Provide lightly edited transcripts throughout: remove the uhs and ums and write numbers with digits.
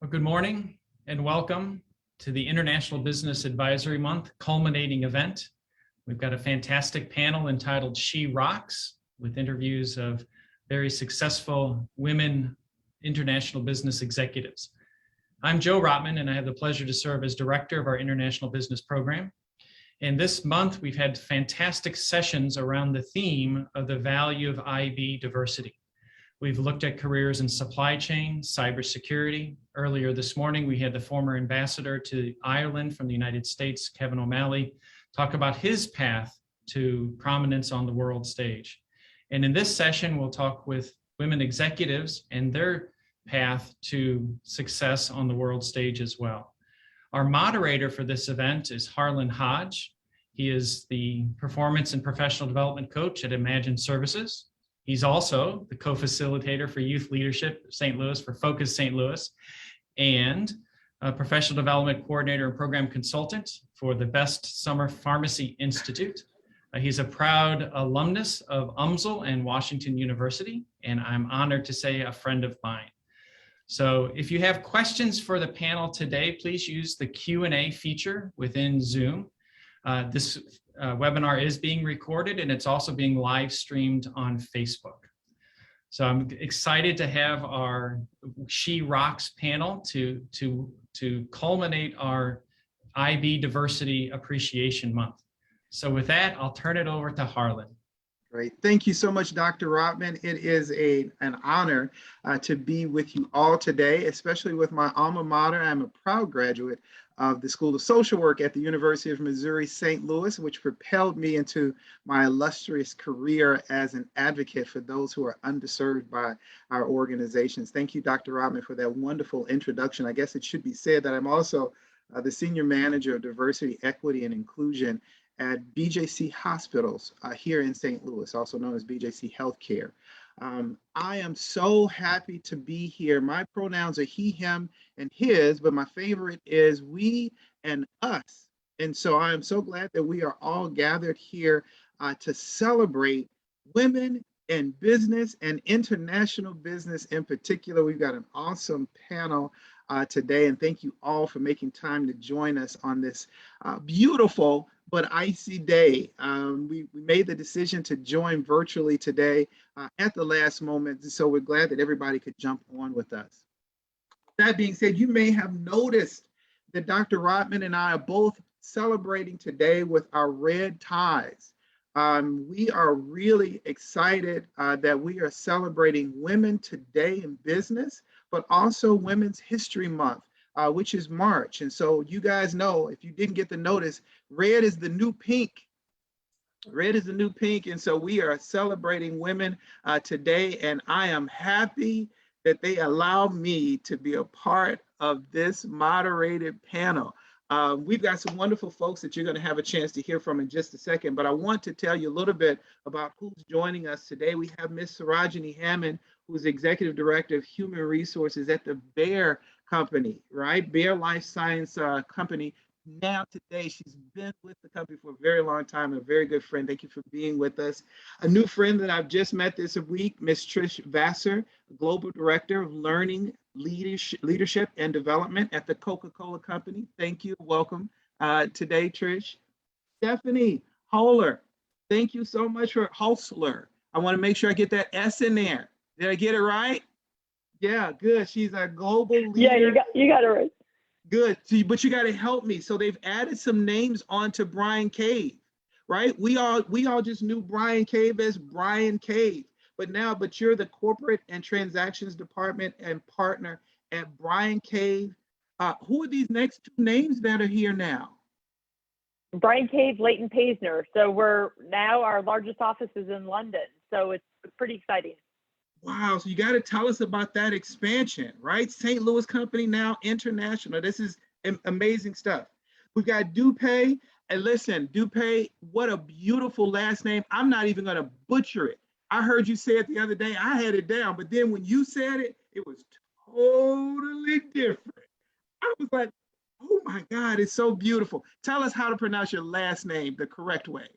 Well, good morning and welcome to the International Business Advisory Month culminating event. We've got a fantastic panel entitled She Rocks, with interviews of very successful women international business executives. I'm Joe Rotman, and I have the pleasure to serve as director of our International Business Program. And this month, we've had fantastic sessions around the theme of the value of IB diversity. We've looked at careers in supply chain, cybersecurity. Earlier this morning, we had the former ambassador to Ireland from the United States, Kevin O'Malley, talk about his path to prominence on the world stage. And in this session, we'll talk with women executives and their path to success on the world stage as well. Our moderator for this event is Harlan Hodge. He is the performance and professional development coach at Imagine Services. He's also the co-facilitator for Youth Leadership St. Louis for Focus St. Louis, and a professional development coordinator and program consultant for the Best Summer Pharmacy Institute. He's a proud alumnus of UMSL and Washington University, and I'm honored to say a friend of mine. So if you have questions for the panel today, please use the Q&A feature within Zoom. This webinar is being recorded, and it's also being live streamed on Facebook. So I'm excited to have our She Rocks panel to culminate our IB Diversity Appreciation Month. So with that, I'll turn it over to Harlan. Great. Thank you so much, Dr. Rotman. It is an honor to be with you all today, especially with my alma mater. I'm a proud graduate of the School of Social Work at the University of Missouri, St. Louis, which propelled me into my illustrious career as an advocate for those who are underserved by our organizations. Thank you, Dr. Rotman, for that wonderful introduction. I guess it should be said that I'm also the Senior Manager of Diversity, Equity, and Inclusion at BJC Hospitals here in St. Louis, also known as BJC Healthcare. I am so happy to be here. My pronouns are he, him, and his, but my favorite is we and us. And so I am so glad that we are all gathered here to celebrate women in business and international business in particular. We've got an awesome panel today, and thank you all for making time to join us on this beautiful but icy day. We made the decision to join virtually today at the last moment, so we're glad that everybody could jump on with us. That being said, you may have noticed that Dr. Rotman and I are both celebrating today with our red ties. We are really excited that we are celebrating Women Today in Business, but also Women's History Month, which is March. And so you guys know, if you didn't get the notice, red is the new pink. Red is the new pink. And so we are celebrating women today. And I am happy that they allow me to be a part of this moderated panel. We've got some wonderful folks that you're going to have a chance to hear from in just a second, but I want to tell you a little bit about who's joining us today. We have Ms. Sarajeni Hammond, who's Executive Director of Human Resources at the Bayer Company, right? Bayer Life Science Company. Now today, she's been with the company for a very long time, a very good friend. Thank you for being with us. A new friend that I've just met this week, Ms. Trish Vassar, Global Director of Learning, Leadership and Development at the Coca-Cola Company. Thank you. Welcome today, Trish. Stephanie Hosler, thank you so much for Hosler. I want to make sure I get that S in there. Did I get it right? Yeah, good. She's a global leader. Yeah, you got it right. Good. See, but you got to help me. So they've added some names onto Bryan Cave, right? We all just knew Bryan Cave as Bryan Cave, but you're the corporate and transactions department and partner at Bryan Cave. Who are these next two names that are here now? Bryan Cave, Leighton, Paisner. So our largest office is in London. So it's pretty exciting. Wow, so you got to tell us about that expansion, right? St. Louis company now international. This is amazing stuff. We've got Dupe, and listen, Dupe, what a beautiful last name. I'm not even going to butcher it. I heard you say it the other day. I had it down, but then when you said it, it was totally different. I was like, oh my God, it's so beautiful. Tell us how to pronounce your last name the correct way.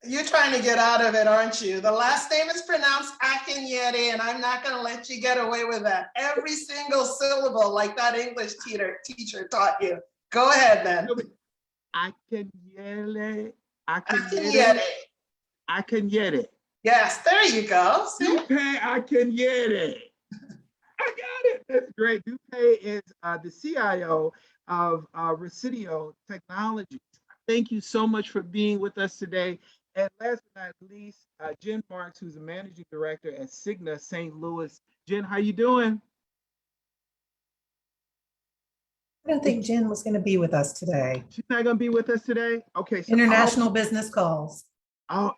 You're trying to get out of it, aren't you? The last name is pronounced Akinyede. Akinyede, and I'm not going to let you get away with that. Every single syllable, like that English teacher taught you. Go ahead, then. Akinyede. Akinyede. Akinyede. Yes, there you go. See? Dupe Akinyede. I got it. That's great. Dupe is the CIO of Resideo Technologies. Thank you so much for being with us today. And last but not least, Jen Marks, who's the managing director at Cigna St. Louis. Jen, how you doing? I don't think Jen was going to be with us today. She's not going to be with us today? Okay. So International business calls. Oh,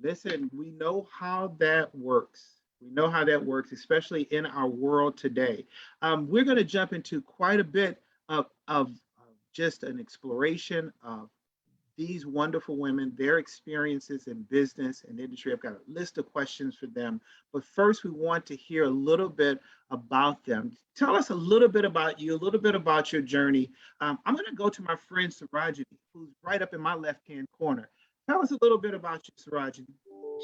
listen, we know how that works. We know how that works, especially in our world today. We're going to jump into quite a bit of just an exploration of these wonderful women, their experiences in business and industry. I've got a list of questions for them, but first we want to hear a little bit about them. Tell us a little bit about you, a little bit about your journey. I'm going to go to my friend Sarajeni, who's right up in my left-hand corner. Tell us a little bit about you, Sarajeni.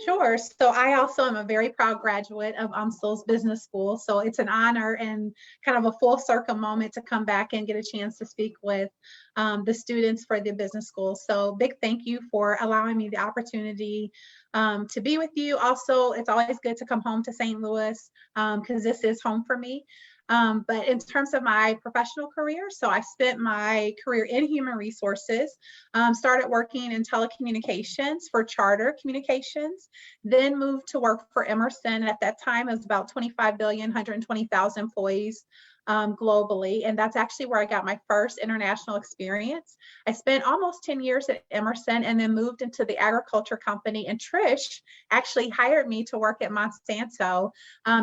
Sure. So I also am a very proud graduate of UMSL's business school. So it's an honor and kind of a full circle moment to come back and get a chance to speak with the students for the business school. So big thank you for allowing me the opportunity to be with you. Also, it's always good to come home to St. Louis because this is home for me. But in terms of my professional career, so I spent my career in human resources, started working in telecommunications for Charter Communications, then moved to work for Emerson. At that time, it was about 25 billion, 120,000 employees globally. And that's actually where I got my first international experience. I spent almost 10 years at Emerson and then moved into the agriculture company. And Trish actually hired me to work at Monsanto.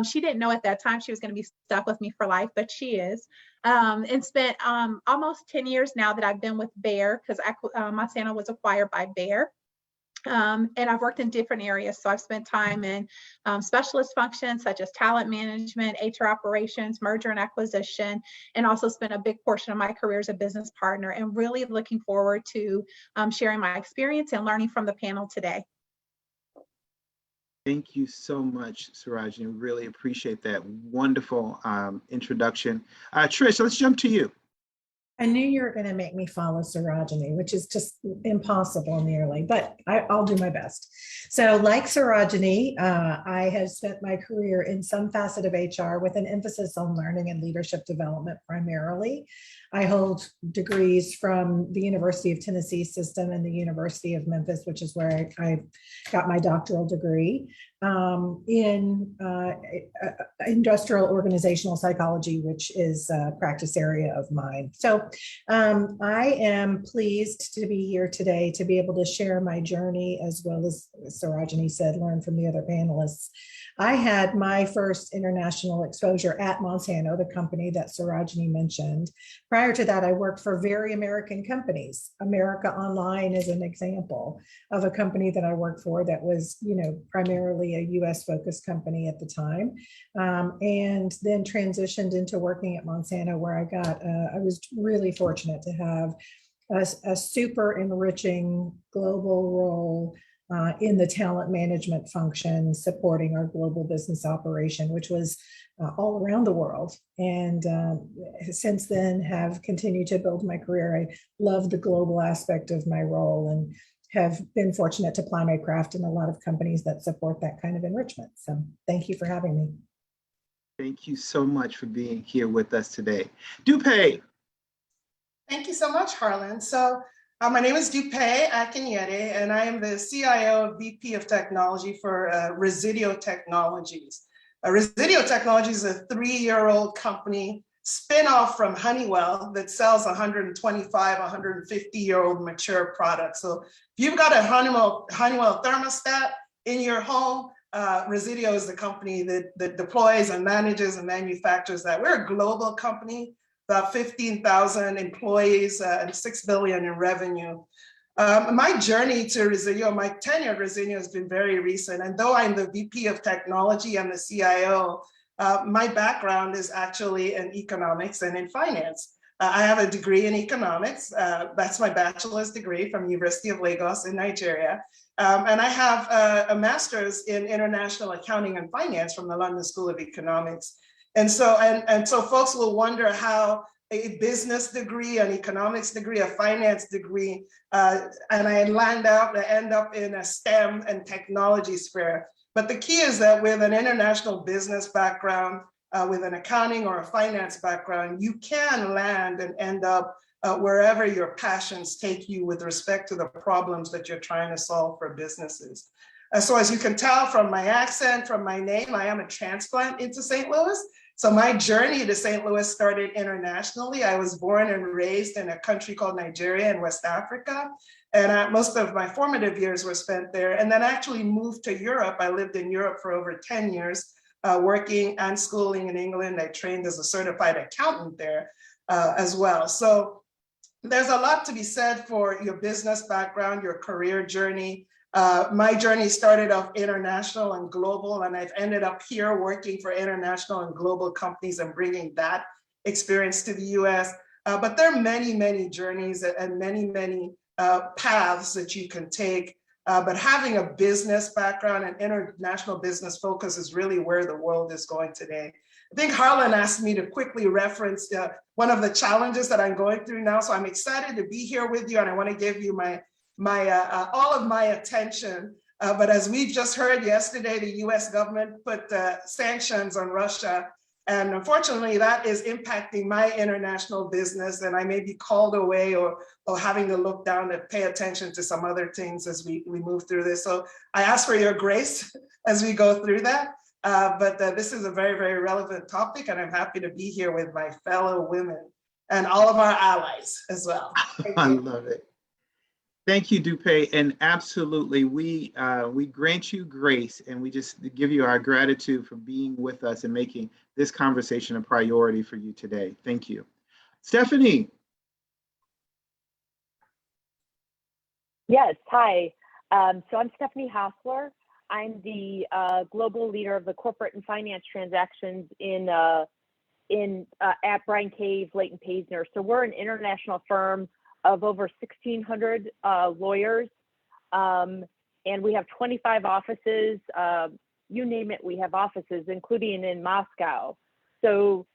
She didn't know at that time she was going to be stuck with me for life, but she is. And spent almost 10 years now that I've been with Bayer because Monsanto was acquired by Bayer. And I've worked in different areas. So I've spent time in specialist functions such as talent management, HR operations, merger and acquisition, and also spent a big portion of my career as a business partner, and really looking forward to sharing my experience and learning from the panel today. Thank you so much, Sarajeni. Really appreciate that wonderful introduction. Trish, let's jump to you. I knew you were going to make me follow Sarajeni, which is just impossible nearly, but I'll do my best. So like Sarajeni, I have spent my career in some facet of HR with an emphasis on learning and leadership development primarily. I hold degrees from the University of Tennessee system and the University of Memphis, which is where I got my doctoral degree in industrial organizational psychology, which is a practice area of mine. So I am pleased to be here today to be able to share my journey, as well as Sarajeni said, learn from the other panelists. I had my first international exposure at Monsanto, the company that Sarajeni mentioned. Prior to that, I worked for very American companies. America Online is an example of a company that I worked for that was, primarily a US focused company at the time. And then transitioned into working at Monsanto, where I was really fortunate to have a super enriching global role in the talent management function, supporting our global business operation, which was all around the world. And since then have continued to build my career. I love the global aspect of my role and have been fortunate to apply my craft in a lot of companies that support that kind of enrichment. So thank you for having me. Thank you so much for being here with us today. Dupe. Thank you so much, Harlan. So my name is Dupe Akinyede, and I am the CIO, VP of Technology for Resideo Technologies. Resideo Technologies is a 3-year-old company spin-off from Honeywell that sells 125, 150-year-old mature products. So if you've got a Honeywell thermostat in your home, Resideo is the company that deploys and manages and manufactures that. We're a global company, about 15,000 employees and $6 billion in revenue. My journey to Resideo, my tenure at Resideo has been very recent. And though I'm the VP of Technology and the CIO, my background is actually in economics and in finance. I have a degree in economics. That's my bachelor's degree from University of Lagos in Nigeria. And I have a master's in international accounting and finance from the London School of Economics. And so folks will wonder how a business degree, an economics degree, a finance degree, and I end up in a STEM and technology sphere. But the key is that with an international business background, with an accounting or a finance background, you can land and end up wherever your passions take you with respect to the problems that you're trying to solve for businesses. So as you can tell from my accent, from my name, I am a transplant into St. Louis. So my journey to St. Louis started internationally. I was born and raised in a country called Nigeria in West Africa. And most of my formative years were spent there. And then I actually moved to Europe. I lived in Europe for over 10 years, working and schooling in England. I trained as a certified accountant there as well. So there's a lot to be said for your business background, your career journey. My journey started off international and global, and I've ended up here working for international and global companies and bringing that experience to the US. But there are many, many journeys and many paths that you can take. But having a business background and international business focus is really where the world is going today. I think Harlan asked me to quickly reference one of the challenges that I'm going through now. So I'm excited to be here with you, and I want to give you all of my attention. But as we've just heard yesterday, the US government put sanctions on Russia. And unfortunately, that is impacting my international business, and I may be called away or having to look down to pay attention to some other things as we move through this. So I ask for your grace as we go through that. But this is a very, very relevant topic, and I'm happy to be here with my fellow women and all of our allies as well. I love it. Thank you, Dupe, and absolutely, we grant you grace, and we just give you our gratitude for being with us and making this conversation a priority for you today. Thank you. Stephanie. Yes, hi. So I'm Stephanie Hosler. I'm the global leader of the corporate and finance transactions at Bryan, Leighton, Paisner. So we're an international firm of over 1,600 lawyers, and we have 25 offices. You name it, we have offices, including in Moscow. So,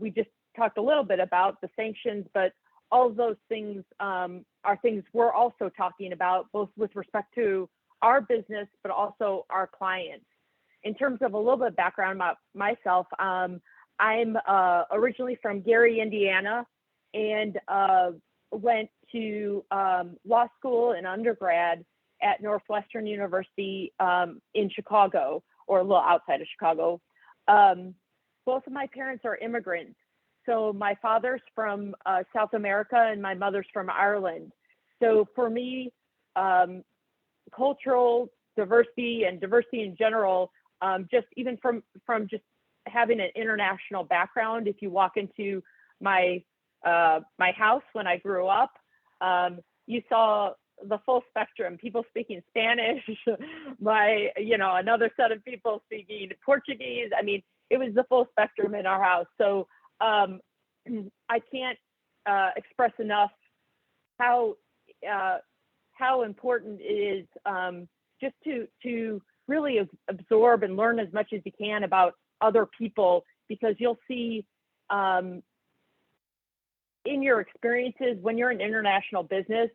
we just talked a little bit about the sanctions, but all of those things are things we're also talking about, both with respect to our business, but also our clients. In terms of a little bit of background about myself, I'm originally from Gary, Indiana, and went to law school and undergrad at Northwestern University in Chicago, or a little outside of Chicago. Both of my parents are immigrants. So my father's from South America and my mother's from Ireland. So for me, cultural diversity and diversity in general, just even from just having an international background, if you walk into my house when I grew up, you saw the full spectrum, people speaking Spanish, another set of people speaking Portuguese. I mean, it was the full spectrum in our house. So I can't express enough how important it is just to really absorb and learn as much as you can about other people, because you'll see in your experiences when you're in international business,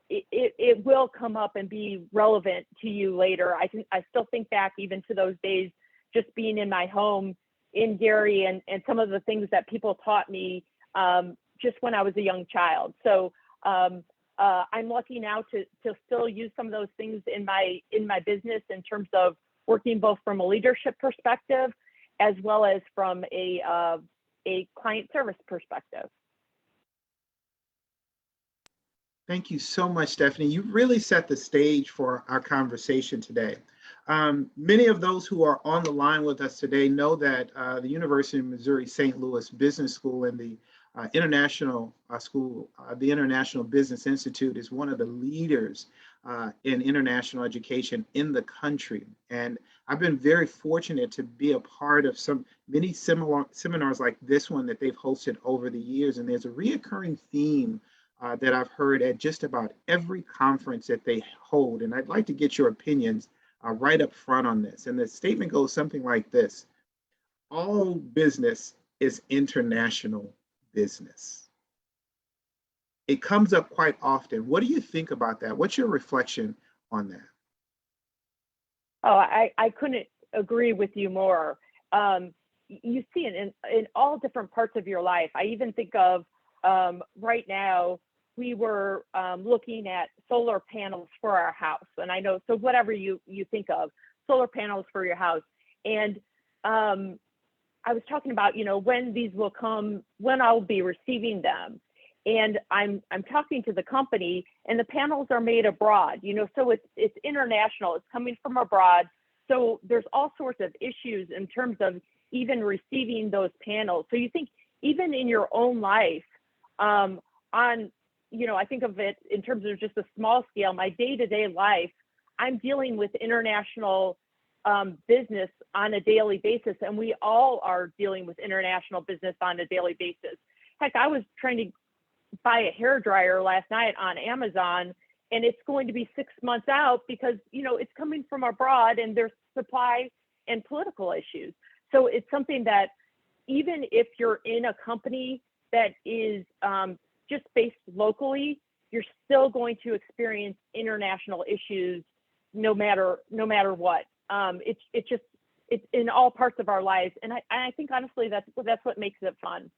it will come up and be relevant to you later. I still think back even to those days, just being in my home in Gary, and some of the things that people taught me just when I was a young child. So I'm lucky now to still use some of those things in my business in terms of working both from a leadership perspective as well as from a client service perspective. Thank you so much, Stephanie. You really set the stage for our conversation today. Many of those who are on the line with us today know that the University of Missouri St. Louis Business School and the International School, the International Business Institute, is one of the leaders in international education in the country. And I've been very fortunate to be a part of many similar seminars like this one that they've hosted over the years. And there's a reoccurring theme that I've heard at just about every conference that they hold. And I'd like to get your opinions right up front on this. And the statement goes something like this: all business is international business. It comes up quite often. What do you think about that? What's your reflection on that? Oh, I couldn't agree with you more. You see it in all different parts of your life. I even think of right now, we were looking at solar panels for our house. And I know, so whatever you think of, solar panels for your house. And I was talking about, when these will come, when I'll be receiving them. And I'm talking to the company, and the panels are made abroad, so it's international, it's coming from abroad. So there's all sorts of issues in terms of even receiving those panels. So you think even in your own life, I think of it in terms of just a small scale, my day-to-day life, I'm dealing with international business on a daily basis, and we all are dealing with international business on a daily basis. Heck, I was trying to buy a hair dryer last night on Amazon, and it's going to be 6 months out because it's coming from abroad and there's supply and political issues. So it's something that even if you're in a company that is just based locally, you're still going to experience international issues no matter what. It's in all parts of our lives, and I think honestly that's what makes it fun.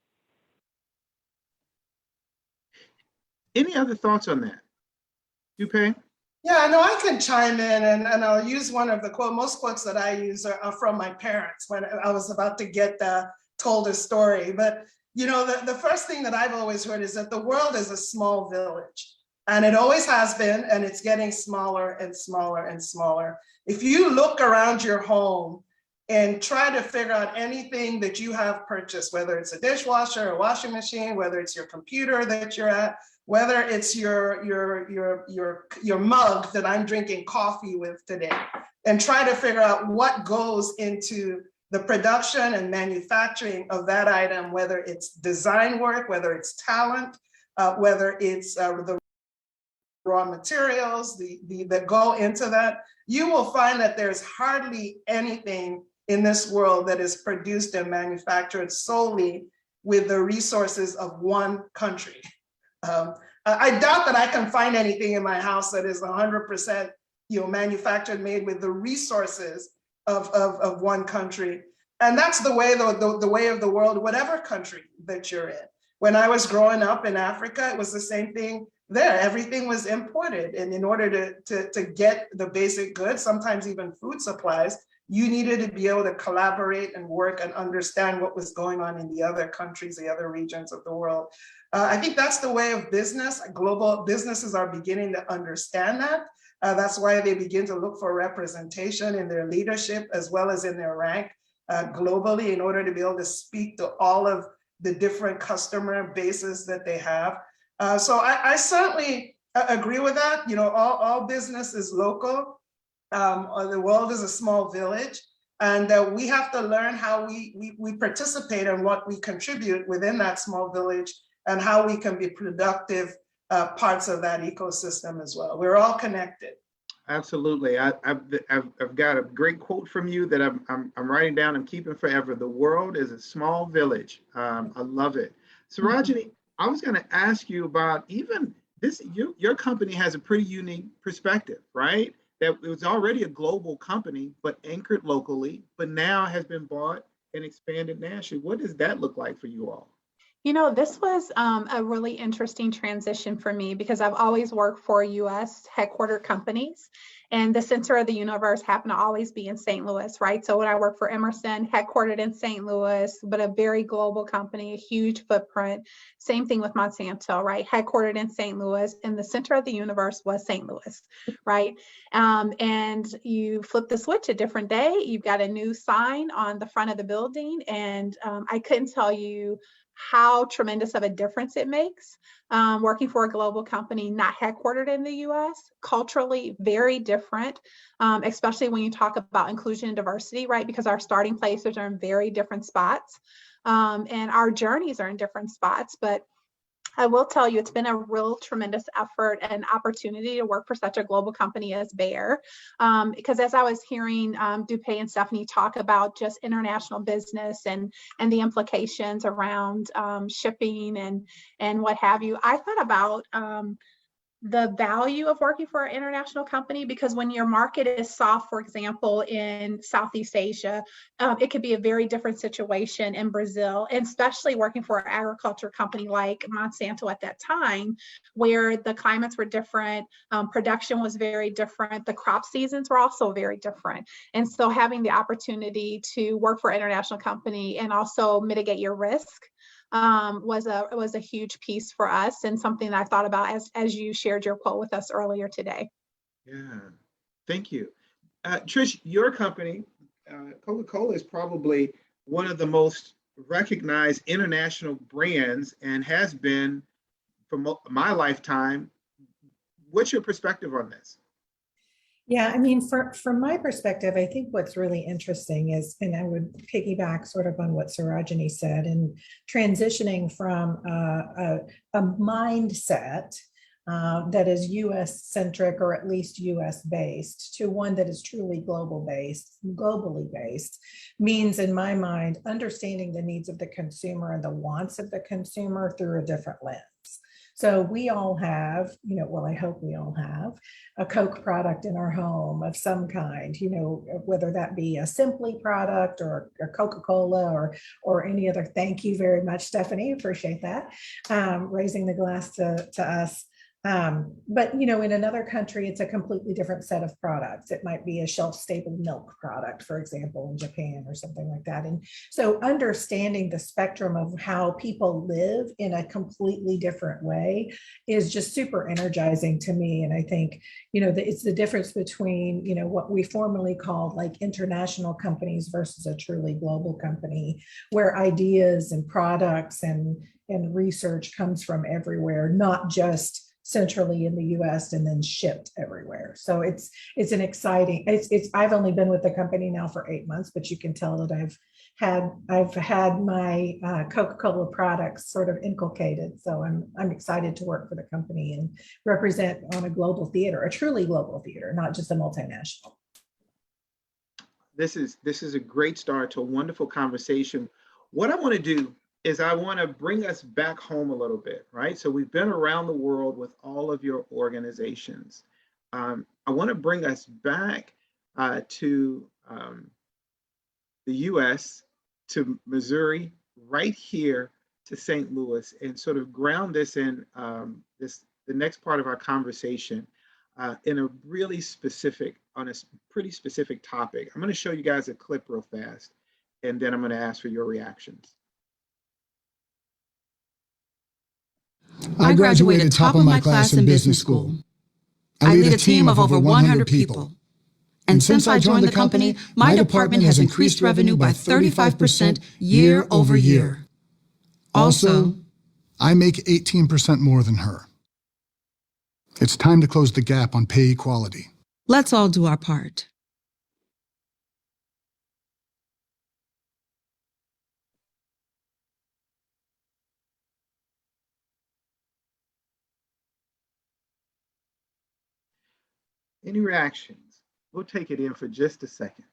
Any other thoughts on that? Dupe? Yeah, no, I can chime in, and I'll use one of the most quotes that I use are from my parents when I was about to get told a story. But the first thing that I've always heard is that the world is a small village, and it always has been, and it's getting smaller and smaller and smaller. If you look around your home and try to figure out anything that you have purchased, whether it's a dishwasher, a washing machine, whether it's your computer that you're at, whether it's your mug that I'm drinking coffee with today, and try to figure out what goes into the production and manufacturing of that item, whether it's design work, whether it's talent, whether it's the raw materials that go into that, you will find that there's hardly anything in this world that is produced and manufactured solely with the resources of one country. I doubt that I can find anything in my house that is 100% manufactured, made with the resources of one country. And that's the way the way of the world, whatever country that you're in. When I was growing up in Africa, it was the same thing there. Everything was imported. And in order to get the basic goods, sometimes even food supplies, you needed to be able to collaborate and work and understand what was going on in the other countries, the other regions of the world. I think that's the way of business. Global businesses are beginning to understand that. That's why they begin to look for representation in their leadership as well as in their rank globally in order to be able to speak to all of the different customer bases that they have. So I certainly agree with that. All business is local. The world is a small village, and we have to learn how we participate and what we contribute within that small village, and how we can be productive parts of that ecosystem as well. We're all connected. Absolutely. I've got a great quote from you that I'm writing down and keeping forever. The world is a small village. I love it. Sarajeni, I was going to ask you about even this. Your company has a pretty unique perspective, right? That it was already a global company, but anchored locally, but now has been bought and expanded nationally. What does that look like for you all? This was a really interesting transition for me because I've always worked for US headquartered companies, and the center of the universe happened to always be in St. Louis, right? So when I worked for Emerson, headquartered in St. Louis, but a very global company, a huge footprint. Same thing with Monsanto, right? Headquartered in St. Louis, and the center of the universe was St. Louis, right? And you flip the switch a different day, you've got a new sign on the front of the building, and I couldn't tell you how tremendous of a difference it makes working for a global company not headquartered in the US, culturally very different, especially when you talk about inclusion and diversity, right? Because our starting places are in very different spots and our journeys are in different spots. But I will tell you, it's been a real tremendous effort and opportunity to work for such a global company as Bayer. Because as I was hearing Dupe and Stephanie talk about just international business and the implications around shipping and what have you, I thought about the value of working for an international company, because when your market is soft, for example, in Southeast Asia, it could be a very different situation in Brazil, and especially working for an agriculture company like Monsanto at that time, where the climates were different, production was very different, the crop seasons were also very different. And so having the opportunity to work for an international company and also mitigate your risk was a huge piece for us, and something that I thought about as you shared your quote with us earlier today. Yeah, thank you. Trish, your company, Coca-Cola, is probably one of the most recognized international brands and has been for my lifetime. What's your perspective on this? Yeah, I mean, from my perspective, I think what's really interesting is, and I would piggyback sort of on what Sarajeni said, and transitioning from a mindset that is US centric, or at least US based, to one that is truly globally based, means in my mind, understanding the needs of the consumer and the wants of the consumer through a different lens. So we all have, well, I hope we all have a Coke product in our home of some kind, whether that be a Simply product or a Coca-Cola or any other. Thank you very much, Stephanie. Appreciate that. Raising the glass to us. But in another country, it's a completely different set of products. It might be a shelf-stable milk product, for example, in Japan or something like that. And so understanding the spectrum of how people live in a completely different way is just super energizing to me. And I think, it's the difference between, what we formerly called like international companies versus a truly global company, where ideas and products and research comes from everywhere, not just centrally in the US and then shipped everywhere. So it's an exciting, I've only been with the company now for 8 months, but you can tell that I've had my Coca-Cola products sort of inculcated. So I'm excited to work for the company and represent on a global theater, a truly global theater, not just a multinational. This is a great start to a wonderful conversation. What I want to do is I want to bring us back home a little bit, right? So we've been around the world with all of your organizations. I want to bring us back to the US, to Missouri, right here to St. Louis, and sort of ground this in the next part of our conversation in a really specific, on a pretty specific topic. I'm going to show you guys a clip real fast, and then I'm going to ask for your reactions. I graduated top of my class in business school. I lead a team of over 100 people. And since I joined the company, my department has increased revenue by 35% year over year. Also, I make 18% more than her. It's time to close the gap on pay equality. let's all do our part. Any reactions? We'll take it in for just a second.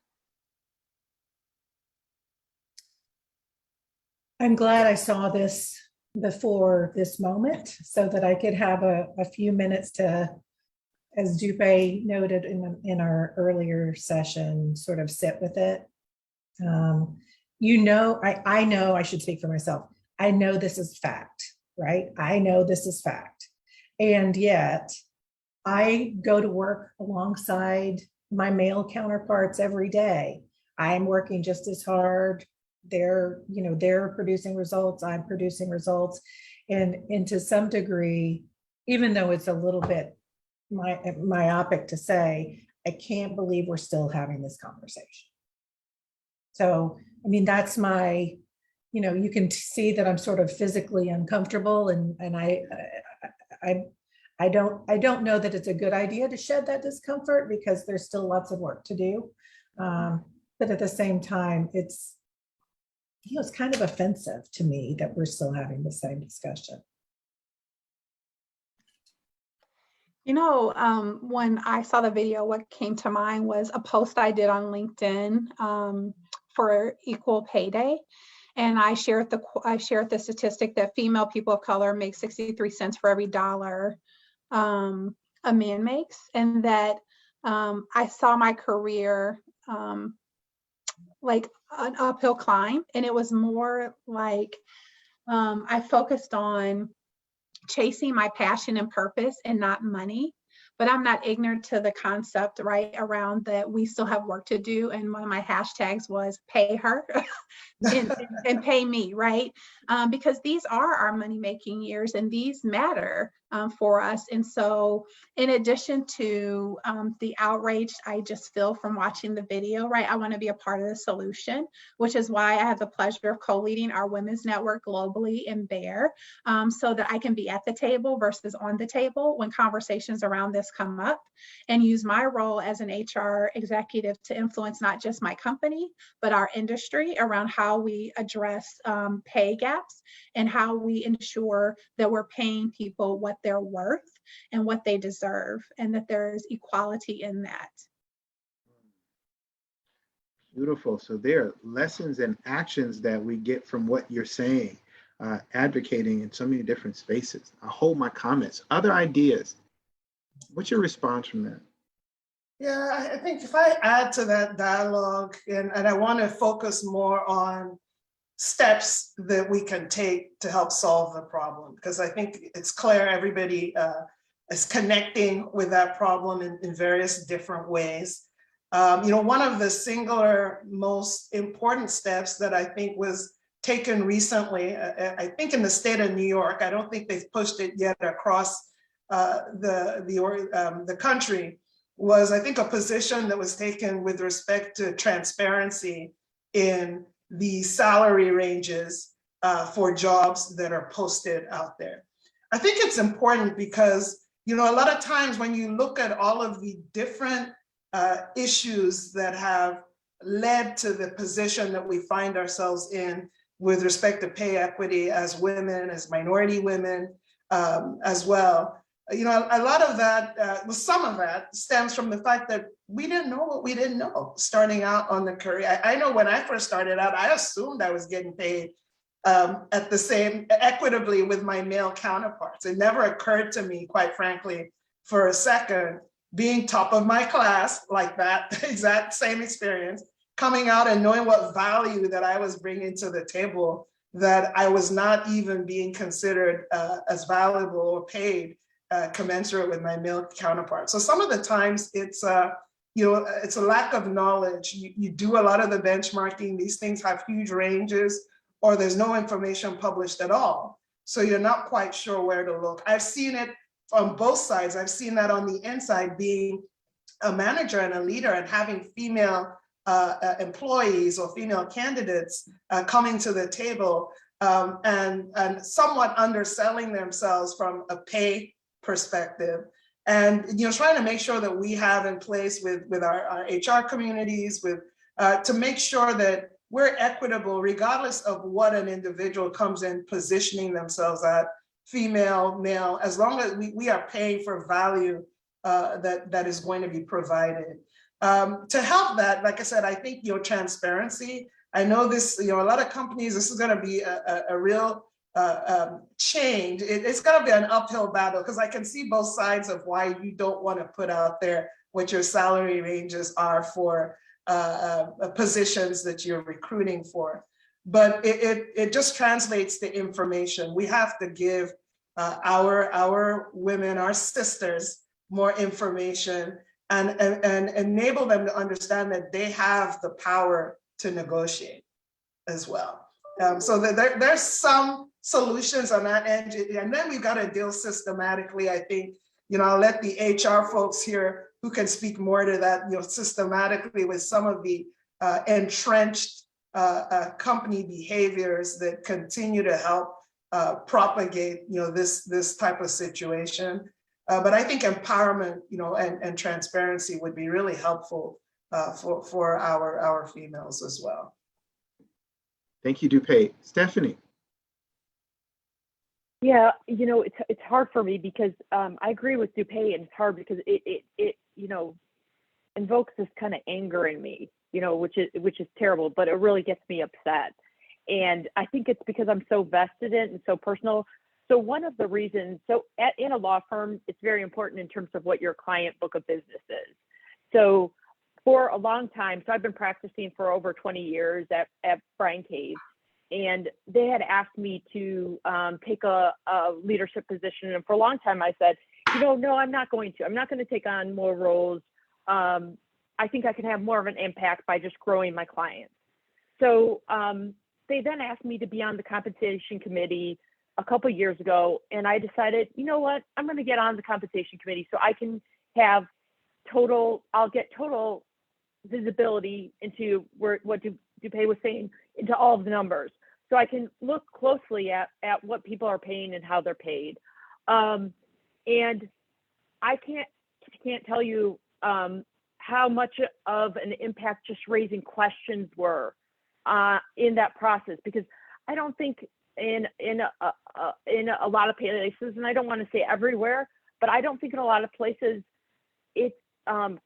I'm glad I saw this before this moment so that I could have a few minutes to, as Dupe noted in our earlier session, sort of sit with it. I know, I should speak for myself. I know this is fact, right? I know this is fact. And yet I go to work alongside my male counterparts every day. I'm working just as hard. They're producing results. I'm producing results. And to some degree, even though it's a little bit myopic to say, I can't believe we're still having this conversation. So, I mean, that's my you can see that I'm sort of physically uncomfortable, and I don't know that it's a good idea to shed that discomfort because there's still lots of work to do. But at the same time, it's kind of offensive to me that we're still having the same discussion. When I saw the video, what came to mind was a post I did on LinkedIn for Equal Pay Day. And I shared the statistic that female people of color make 63 cents for every dollar a man makes. And that I saw my career like an uphill climb. And it was more like I focused on chasing my passion and purpose and not money. But I'm not ignorant to the concept right around that we still have work to do. And one of my hashtags was pay her and pay me, right? Because these are our money-making years and these matter for us. And so in addition to the outrage I just feel from watching the video, right, I want to be a part of the solution, which is why I have the pleasure of co-leading our women's network globally in BEAR, so that I can be at the table versus on the table when conversations around this come up, and use my role as an HR executive to influence not just my company, but our industry around how we address pay gaps and how we ensure that we're paying people what they're worth and what they deserve, and that there's equality in that. Beautiful. So there are lessons and actions that we get from what you're saying, advocating in so many different spaces. I hold my comments. Other ideas? What's your response from that? Yeah, I think if I add to that dialogue, and I want to focus more on steps that we can take to help solve the problem, because I think it's clear everybody is connecting with that problem in various different ways. One of the singular most important steps that I think was taken recently, I think in the state of New York, I don't think they've pushed it yet across the country, was I think a position that was taken with respect to transparency in the salary ranges for jobs that are posted out there. I think it's important because, a lot of times when you look at all of the different issues that have led to the position that we find ourselves in with respect to pay equity as women, as minority women as well, a lot of that, some of that stems from the fact that we didn't know what we didn't know starting out on the career. I know when I first started out, I assumed I was getting paid at the same equitably with my male counterparts. It never occurred to me, quite frankly, for a second, being top of my class like that, exact same experience, coming out and knowing what value that I was bringing to the table, that I was not even being considered as valuable or paid commensurate with my male counterparts. So some of the times it's it's a lack of knowledge. You do a lot of the benchmarking. These things have huge ranges, or there's no information published at all. So you're not quite sure where to look. I've seen it on both sides. I've seen that on the inside, being a manager and a leader and having female employees or female candidates coming to the table and somewhat underselling themselves from a pay perspective, and trying to make sure that we have in place with our HR communities, to make sure that we're equitable regardless of what an individual comes in positioning themselves at, female, male, as long as we are paying for value that is going to be provided. To help that, like I said, I think transparency. I know this, a lot of companies, this is going to be a real change. It's going to be an uphill battle, because I can see both sides of why you don't want to put out there what your salary ranges are for positions that you're recruiting for. But it just translates to information. We have to give our women, our sisters, more information and enable them to understand that they have the power to negotiate as well. So there's some solutions on that end, and then we've got to deal systematically. I think, I'll let the HR folks here who can speak more to that, systematically with some of the entrenched company behaviors that continue to help propagate, this type of situation. But I think empowerment, and transparency would be really helpful for our females as well. Thank you, Dupe. Stephanie. Yeah, it's hard for me because I agree with Dupe, and it's hard because it invokes this kind of anger in me, which is terrible, but it really gets me upset. And I think it's because I'm so vested in it and so personal. So one of the reasons, in a law firm, it's very important in terms of what your client book of business is. So for a long time, so I've been practicing for over 20 years at Bryan Cave, and they had asked me to take a leadership position. And for a long time, I said, no, I'm not going to. I'm not going to take on more roles. I think I can have more of an impact by just growing my clients. So they then asked me to be on the compensation committee a couple of years ago, and I decided, you know what, I'm going to get on the compensation committee so I can have I'll get total visibility into what Dupe was saying, into all of the numbers. So I can look closely at what people are paying and how they're paid. And I can't tell you how much of an impact just raising questions were in that process, because I don't think in a lot of places, and I don't want to say everywhere, but I don't think in a lot of places it's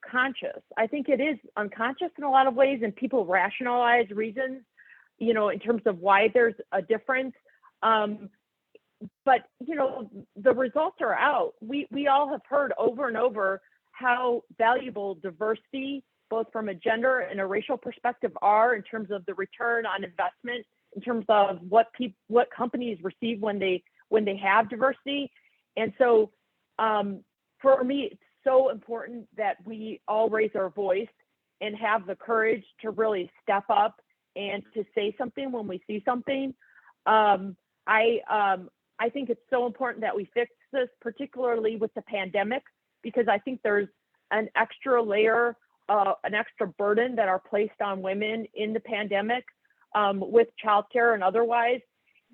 conscious. I think it is unconscious in a lot of ways, and people rationalize reasons, in terms of why there's a difference. But the results are out. We all have heard over and over how valuable diversity, both from a gender and a racial perspective, are in terms of the return on investment, in terms of what companies receive when they have diversity. And so for me, it's so important that we all raise our voice and have the courage to really step up and to say something when we see something. I think it's so important that we fix this, particularly with the pandemic, because I think there's an extra layer, an extra burden that are placed on women in the pandemic with childcare and otherwise.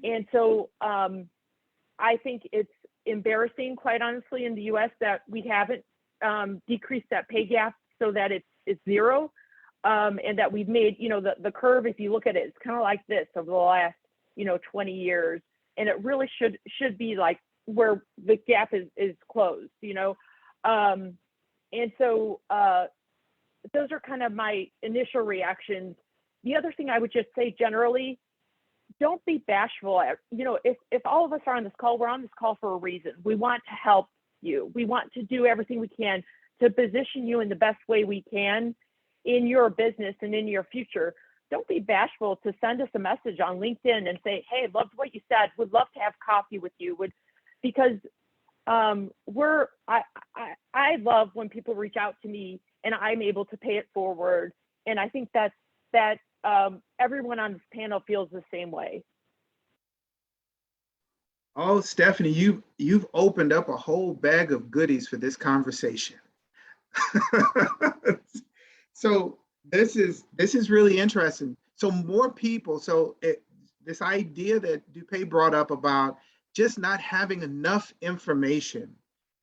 And so I think it's embarrassing, quite honestly, in the US that we haven't decreased that pay gap so that it's zero. And that we've made, the curve, if you look at it, it's kind of like this over the last, 20 years. And it really should be like where the gap is closed, And so those are kind of my initial reactions. The other thing I would just say generally, don't be bashful. If all of us are on this call, we're on this call for a reason. We want to help you. We want to do everything we can to position you in the best way we can in your business and in your future. Don't be bashful to send us a message on LinkedIn and say, hey, loved what you said. Would love to have coffee with you. Because I love when people reach out to me and I'm able to pay it forward. And I think that everyone on this panel feels the same way. Oh, Stephanie, you've opened up a whole bag of goodies for this conversation. So this is really interesting. So more people, this idea that Dupe brought up about just not having enough information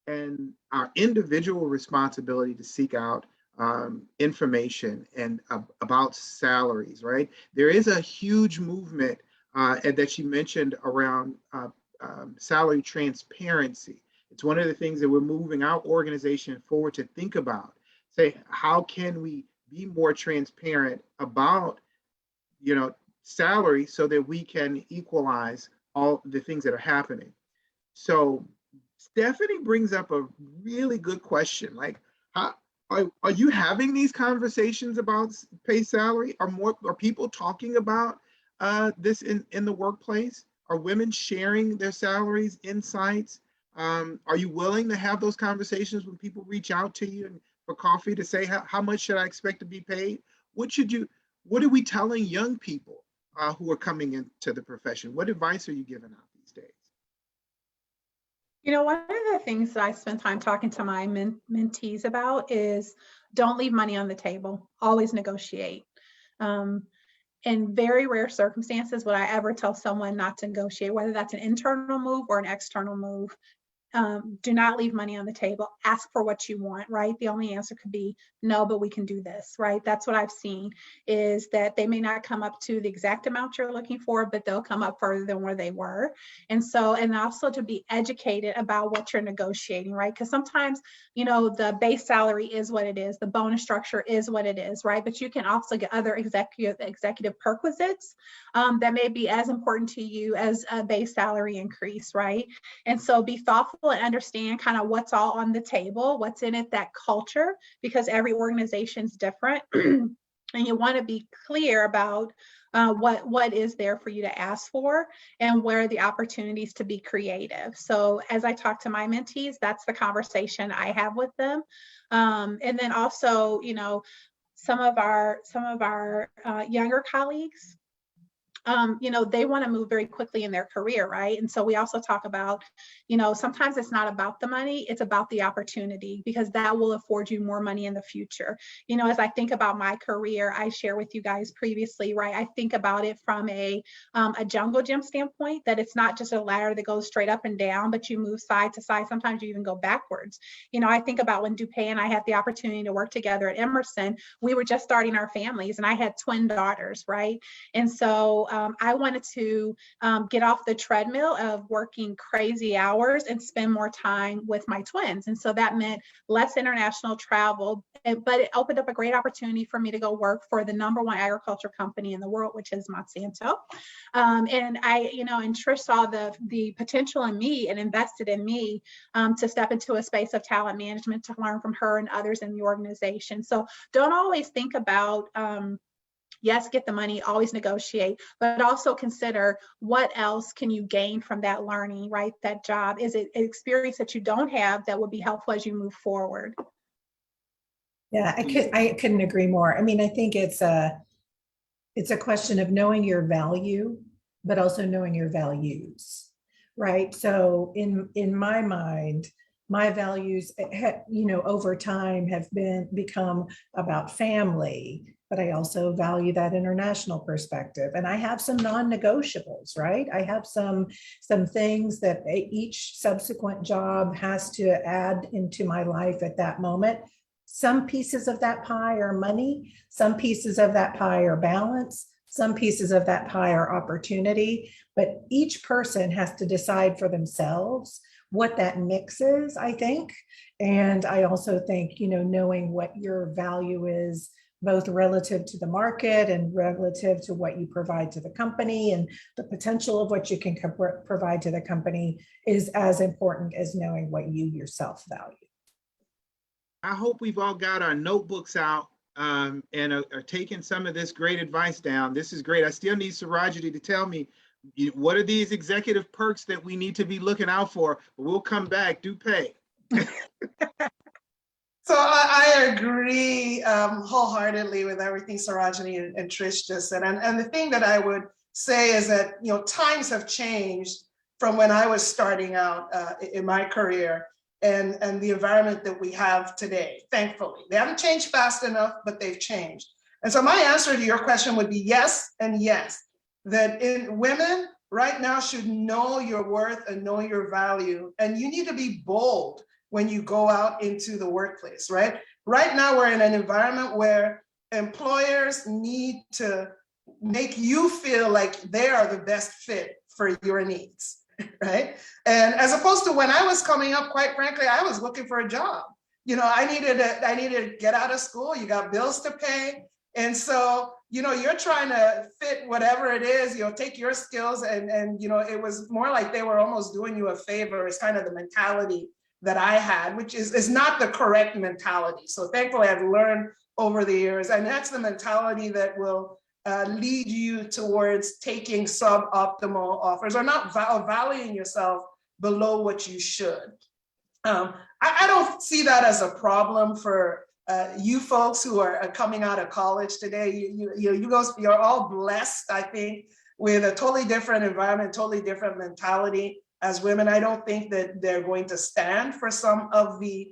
and our individual responsibility to seek out information and about salaries, right? There is a huge movement that she mentioned around salary transparency. It's one of the things that we're moving our organization forward to think about. Say, how can we be more transparent about, salary so that we can equalize all the things that are happening. So Stephanie brings up a really good question. Like, how are you having these conversations about pay salary? Are people talking about this in the workplace? Are women sharing their salaries, insights? Are you willing to have those conversations when people reach out to you for coffee to say, how much should I expect to be paid? What are we telling young people who are coming into the profession? What advice are you giving out these days? One of the things that I spend time talking to my mentees about is don't leave money on the table, always negotiate. in very rare circumstances would I ever tell someone not to negotiate, whether that's an internal move or an external move. Do not leave money on the table. Ask for what you want, right? The only answer could be no, but we can do this, right? That's what I've seen, is that they may not come up to the exact amount you're looking for, but they'll come up further than where they were. And so, and also to be educated about what you're negotiating, right? Because sometimes, you know, the base salary is what it is, the bonus structure is what it is, right? But you can also get other executive perquisites that may be as important to you as a base salary increase, right? And so be thoughtful and understand kind of what's all on the table, what's in it, that culture, because every organization is different. And you want to be clear about what is there for you to ask for and where are the opportunities to be creative. So as I talk to my mentees, that's the conversation I have with them. And then also, you know, some of our younger colleagues, you know, they want to move very quickly in their career, right? And so we also talk about, you know, sometimes it's not about the money, it's about the opportunity, because that will afford you more money in the future. You know, as I think about my career, I share with you guys previously, right? I think about it from a jungle gym standpoint, that it's not just a ladder that goes straight up and down, but you move side to side. Sometimes you even go backwards. You know, I think about when Dupe and I had the opportunity to work together at Emerson, we were just starting our families and I had twin daughters, right? And so I wanted to get off the treadmill of working crazy hours and spend more time with my twins. And so that meant less international travel, but it opened up a great opportunity for me to go work for the #1 agriculture company in the world, which is Monsanto. And I, you know, and Trish saw the potential in me and invested in me to step into a space of talent management, to learn from her and others in the organization. So don't always think about, yes, get the money, always negotiate, but also consider what else can you gain from that learning, right? That job. Is it an experience that you don't have that would be helpful as you move forward? Yeah, I couldn't agree more. I mean, I think it's a question of knowing your value, but also knowing your values, right? So in my mind, my values, you know, over time have become about family, but I also value that international perspective. And I have some non-negotiables, right? I have some things that each subsequent job has to add into my life at that moment. Some pieces of that pie are money, some pieces of that pie are balance, some pieces of that pie are opportunity, but each person has to decide for themselves what that mix is, I think. And I also think, you know, knowing what your value is, both relative to the market and relative to what you provide to the company and the potential of what you can provide to the company, is as important as knowing what you yourself value. I hope we've all got our notebooks out and are taking some of this great advice down. This is great. I still need Sarajeni to tell me, what are these executive perks that we need to be looking out for? We'll come back. Dupe. So I agree wholeheartedly with everything Sarajeni and Trish just said. And the thing that I would say is that, you know, times have changed from when I was starting out in my career and the environment that we have today, thankfully. They haven't changed fast enough, but they've changed. And so my answer to your question would be yes and yes, that women right now should know your worth and know your value. And you need to be bold when you go out into the workplace, right? Right now, we're in an environment where employers need to make you feel like they are the best fit for your needs, right? And as opposed to when I was coming up, quite frankly, I was looking for a job. You know, I needed to get out of school. You got bills to pay. And so, you know, you're trying to fit whatever it is, you know, take your skills and you know, it was more like they were almost doing you a favor. It's kind of the mentality that I had, which is not the correct mentality. So thankfully I've learned over the years, and that's the mentality that will lead you towards taking suboptimal offers or not valuing yourself below what you should. I don't see that as a problem for you folks who are coming out of college today. You're all blessed, I think, with a totally different environment, totally different mentality. As women, I don't think that they're going to stand for some of the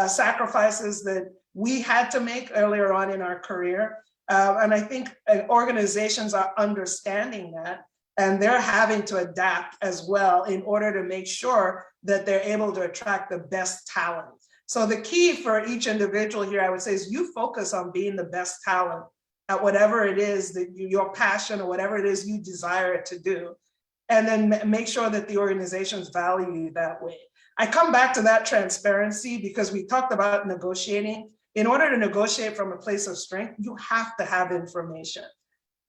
sacrifices that we had to make earlier on in our career. And I think organizations are understanding that, and they're having to adapt as well in order to make sure that they're able to attract the best talent. So the key for each individual here, I would say, is you focus on being the best talent at whatever it is that your passion or whatever it is you desire it to do. And then make sure that the organizations value you that way. I come back to that transparency because we talked about negotiating. In order to negotiate from a place of strength, you have to have information.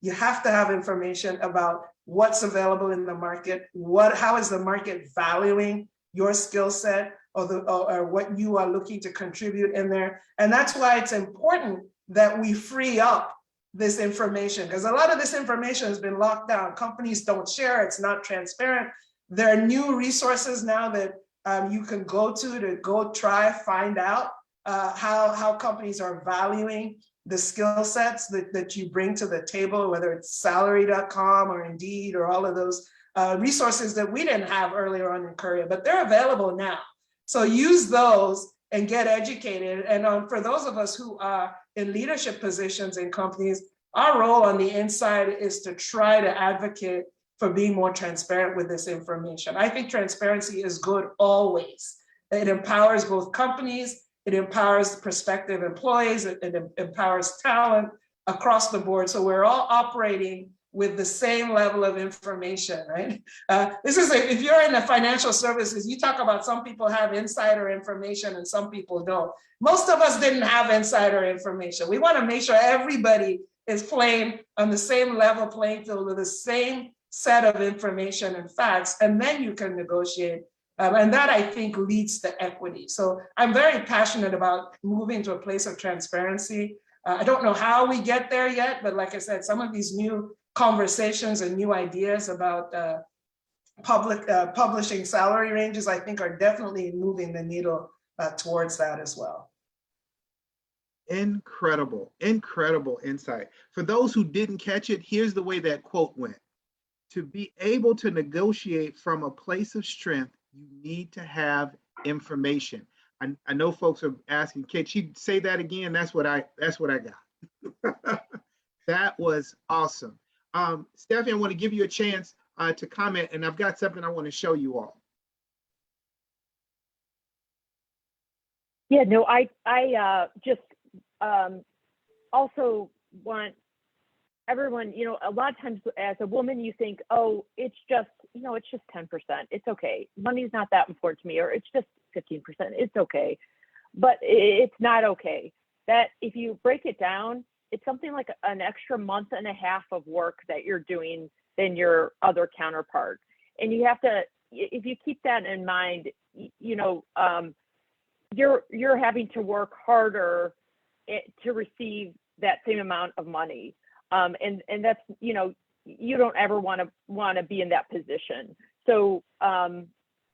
You have to have information about what's available in the market, how is the market valuing your skill set or what you are looking to contribute in there. And that's why it's important that we free up this information, because a lot of this information has been locked down. Companies don't share, it's not transparent. There are new resources now that you can go to try, find out how companies are valuing the skill sets that you bring to the table, whether it's salary.com or Indeed or all of those resources that we didn't have earlier on in career, but they're available now. So use those and get educated. And for those of us who are in leadership positions in companies, our role on the inside is to try to advocate for being more transparent with this information. I think transparency is good always. It empowers both companies, it empowers prospective employees, it empowers talent across the board. So we're all operating with the same level of information, right? If you're in the financial services, you talk about some people have insider information and some people don't. Most of us didn't have insider information. We want to make sure everybody is playing on the same level playing field with the same set of information and facts, and then you can negotiate. And that, I think, leads to equity. So I'm very passionate about moving to a place of transparency. I don't know how we get there yet, but like I said, some of these new conversations and new ideas about publishing salary ranges, I think, are definitely moving the needle towards that as well. Incredible, incredible insight. For those who didn't catch it, here's the way that quote went. To be able to negotiate from a place of strength, you need to have information. I know folks are asking, can she say that again? That's what I got. That was awesome. Stephanie, I want to give you a chance to comment, and I've got something I want to show you all. Yeah, no, I just also want everyone, a lot of times as a woman, you think, oh, it's just, it's just 10%. It's okay. Money's not that important to me, or it's just 15%. It's okay. But it's not okay. That if you break it down, it's something like an extra month and a half of work that you're doing than your other counterpart. And you have to, if you keep that in mind, you're having to work harder to receive that same amount of money. And that's, you don't ever want to be in that position. So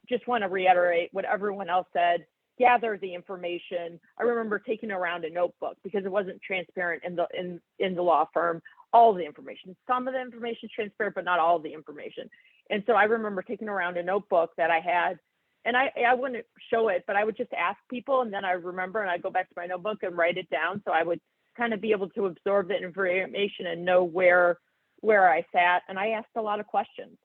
just want to reiterate what everyone else said. Gather the information. I remember taking around a notebook because it wasn't transparent in the law firm, all the information. Some of the information is transparent, but not all of the information. And so I remember taking around a notebook that I had, and I wouldn't show it, but I would just ask people, and then I remember, and I'd go back to my notebook and write it down. So I would kind of be able to absorb that information and know where I sat. And I asked a lot of questions.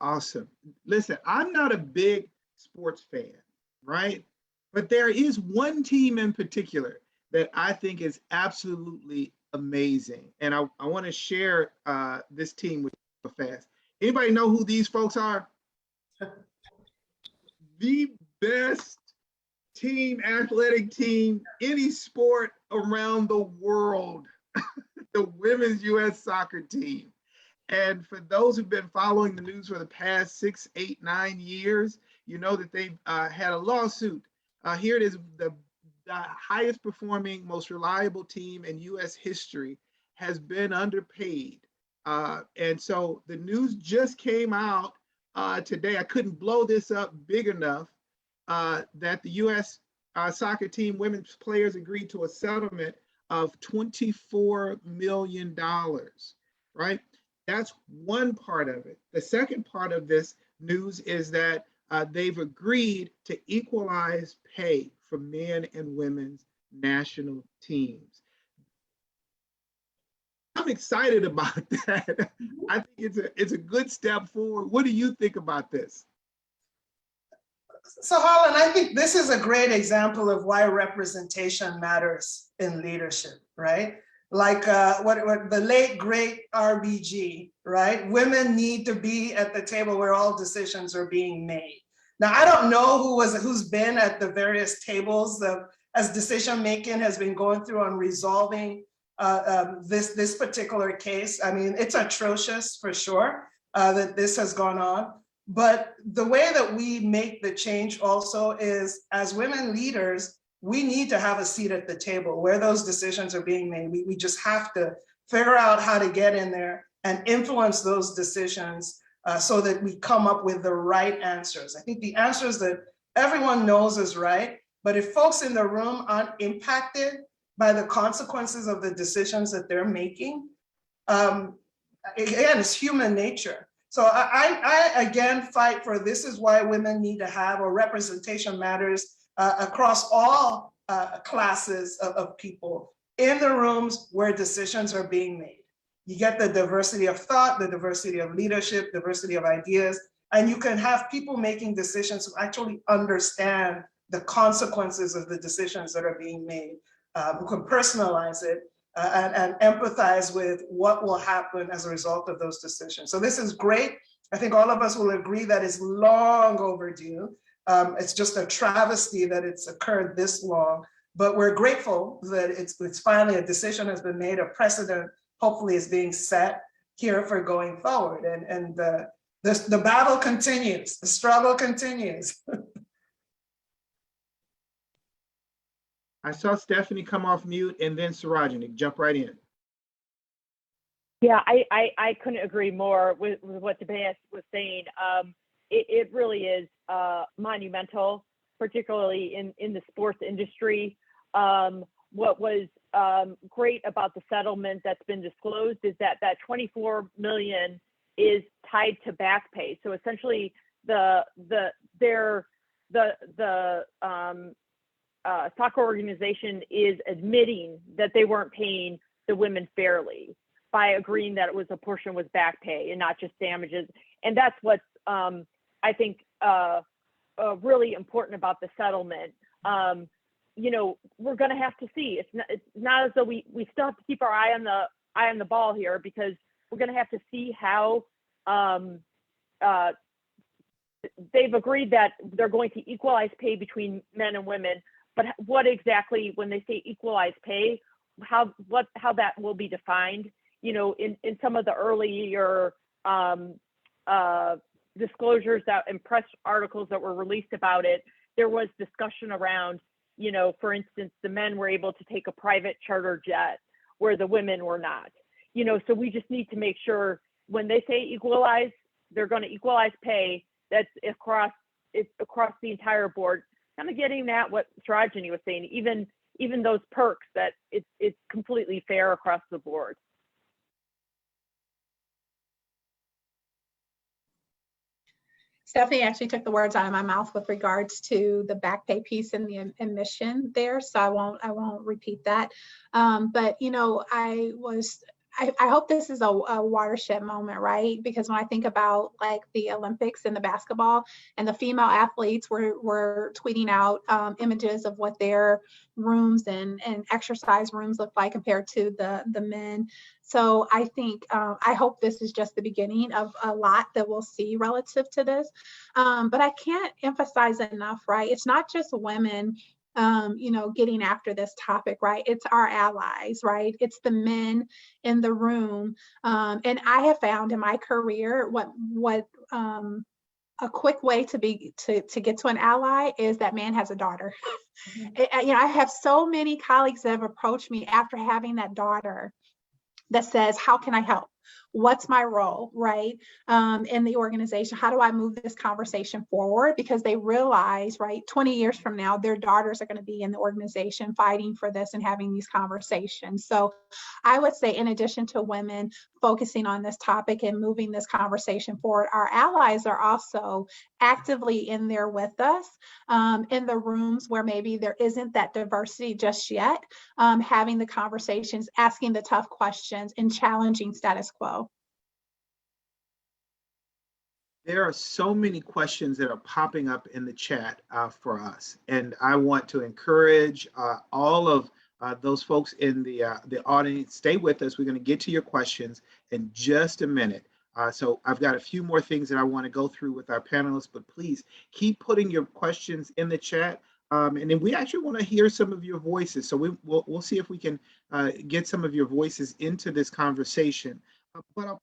Awesome. Listen, I'm not a big sports fan, right? But there is one team in particular that I think is absolutely amazing. And I want to share this team with you fast. Anybody know who these folks are? The best athletic team, any sport around the world, the women's U.S. soccer team. And for those who've been following the news for the past 6, 8, 9 years, you know that they've had a lawsuit. Here it is, the highest performing, most reliable team in U.S. history has been underpaid. And so the news just came out today. I couldn't blow this up big enough that the U.S. Soccer team women's players agreed to a settlement of $24 million, right? That's one part of it. The second part of this news is that they've agreed to equalize pay for men and women's national teams. I'm excited about that. I think it's a good step forward. What do you think about this? So Harlan, I think this is a great example of why representation matters in leadership, right? Like what the late great RBG, right? Women need to be at the table where all decisions are being made. Now, I don't know who's been at the various tables as decision making has been going through on resolving this particular case. I mean, it's atrocious for sure that this has gone on. But the way that we make the change also is, as women leaders, we need to have a seat at the table where those decisions are being made. We just have to figure out how to get in there and influence those decisions so that we come up with the right answers. I think the answers that everyone knows is right, but if folks in the room aren't impacted by the consequences of the decisions that they're making, again, it's human nature. So I again fight for, this is why women need to have, or representation matters across all classes of people in the rooms where decisions are being made. You get the diversity of thought, the diversity of leadership, diversity of ideas, and you can have people making decisions who actually understand the consequences of the decisions that are being made, who can personalize it, and empathize with what will happen as a result of those decisions. So this is great. I think all of us will agree that it's long overdue. It's just a travesty that it's occurred this long, but we're grateful that it's finally a decision has been made, a precedent hopefully is being set here for going forward. And the battle continues, the struggle continues. I saw Stephanie come off mute, and then Sarajeni, jump right in. Yeah, I couldn't agree more with what Dupe was saying. It really is monumental, particularly in the sports industry. What was great about the settlement that's been disclosed is that $24 million is tied to back pay. So essentially, the soccer organization is admitting that they weren't paying the women fairly by agreeing that a portion was back pay and not just damages. And that's what's I think really important about the settlement. You know, we're going to have to see. It's not as though we still have to keep our eye on the ball here, because we're going to have to see how they've agreed that they're going to equalize pay between men and women. But what exactly, when they say equalize pay, how that will be defined? You know, in some of the earlier disclosures that and press articles that were released about it, there was discussion around, you know, for instance, the men were able to take a private charter jet where the women were not. You know, so we just need to make sure when they say equalize, they're going to equalize pay. That's across the entire board. Kind of getting at what Sarajeni was saying, even those perks, that it's completely fair across the board. Stephanie actually took the words out of my mouth with regards to the back pay piece and the admission there, so I won't repeat that. But you know, I hope this is a watershed moment, right? Because when I think about like the Olympics and the basketball, and the female athletes were tweeting out images of what their rooms and exercise rooms look like compared to the men. So I think, I hope this is just the beginning of a lot that we'll see relative to this. But I can't emphasize enough, right? It's not just women you know, getting after this topic, right? It's our allies, right? It's the men in the room. And I have found in my career what a quick way to get to an ally is that man has a daughter. Mm-hmm. You know, I have so many colleagues that have approached me after having that daughter that says, how can I help? What's my role, right, in the organization? How do I move this conversation forward? Because they realize, right, 20 years from now, their daughters are going to be in the organization fighting for this and having these conversations. So I would say, in addition to women focusing on this topic and moving this conversation forward, our allies are also actively in there with us, in the rooms where maybe there isn't that diversity just yet, having the conversations, asking the tough questions, and challenging status quo. There are so many questions that are popping up in the chat for us, and I want to encourage all of those folks in the audience. Stay with us. We're going to get to your questions in just a minute. So I've got a few more things that I want to go through with our panelists, but please keep putting your questions in the chat. And then we actually want to hear some of your voices. So we'll see if we can get some of your voices into this conversation. But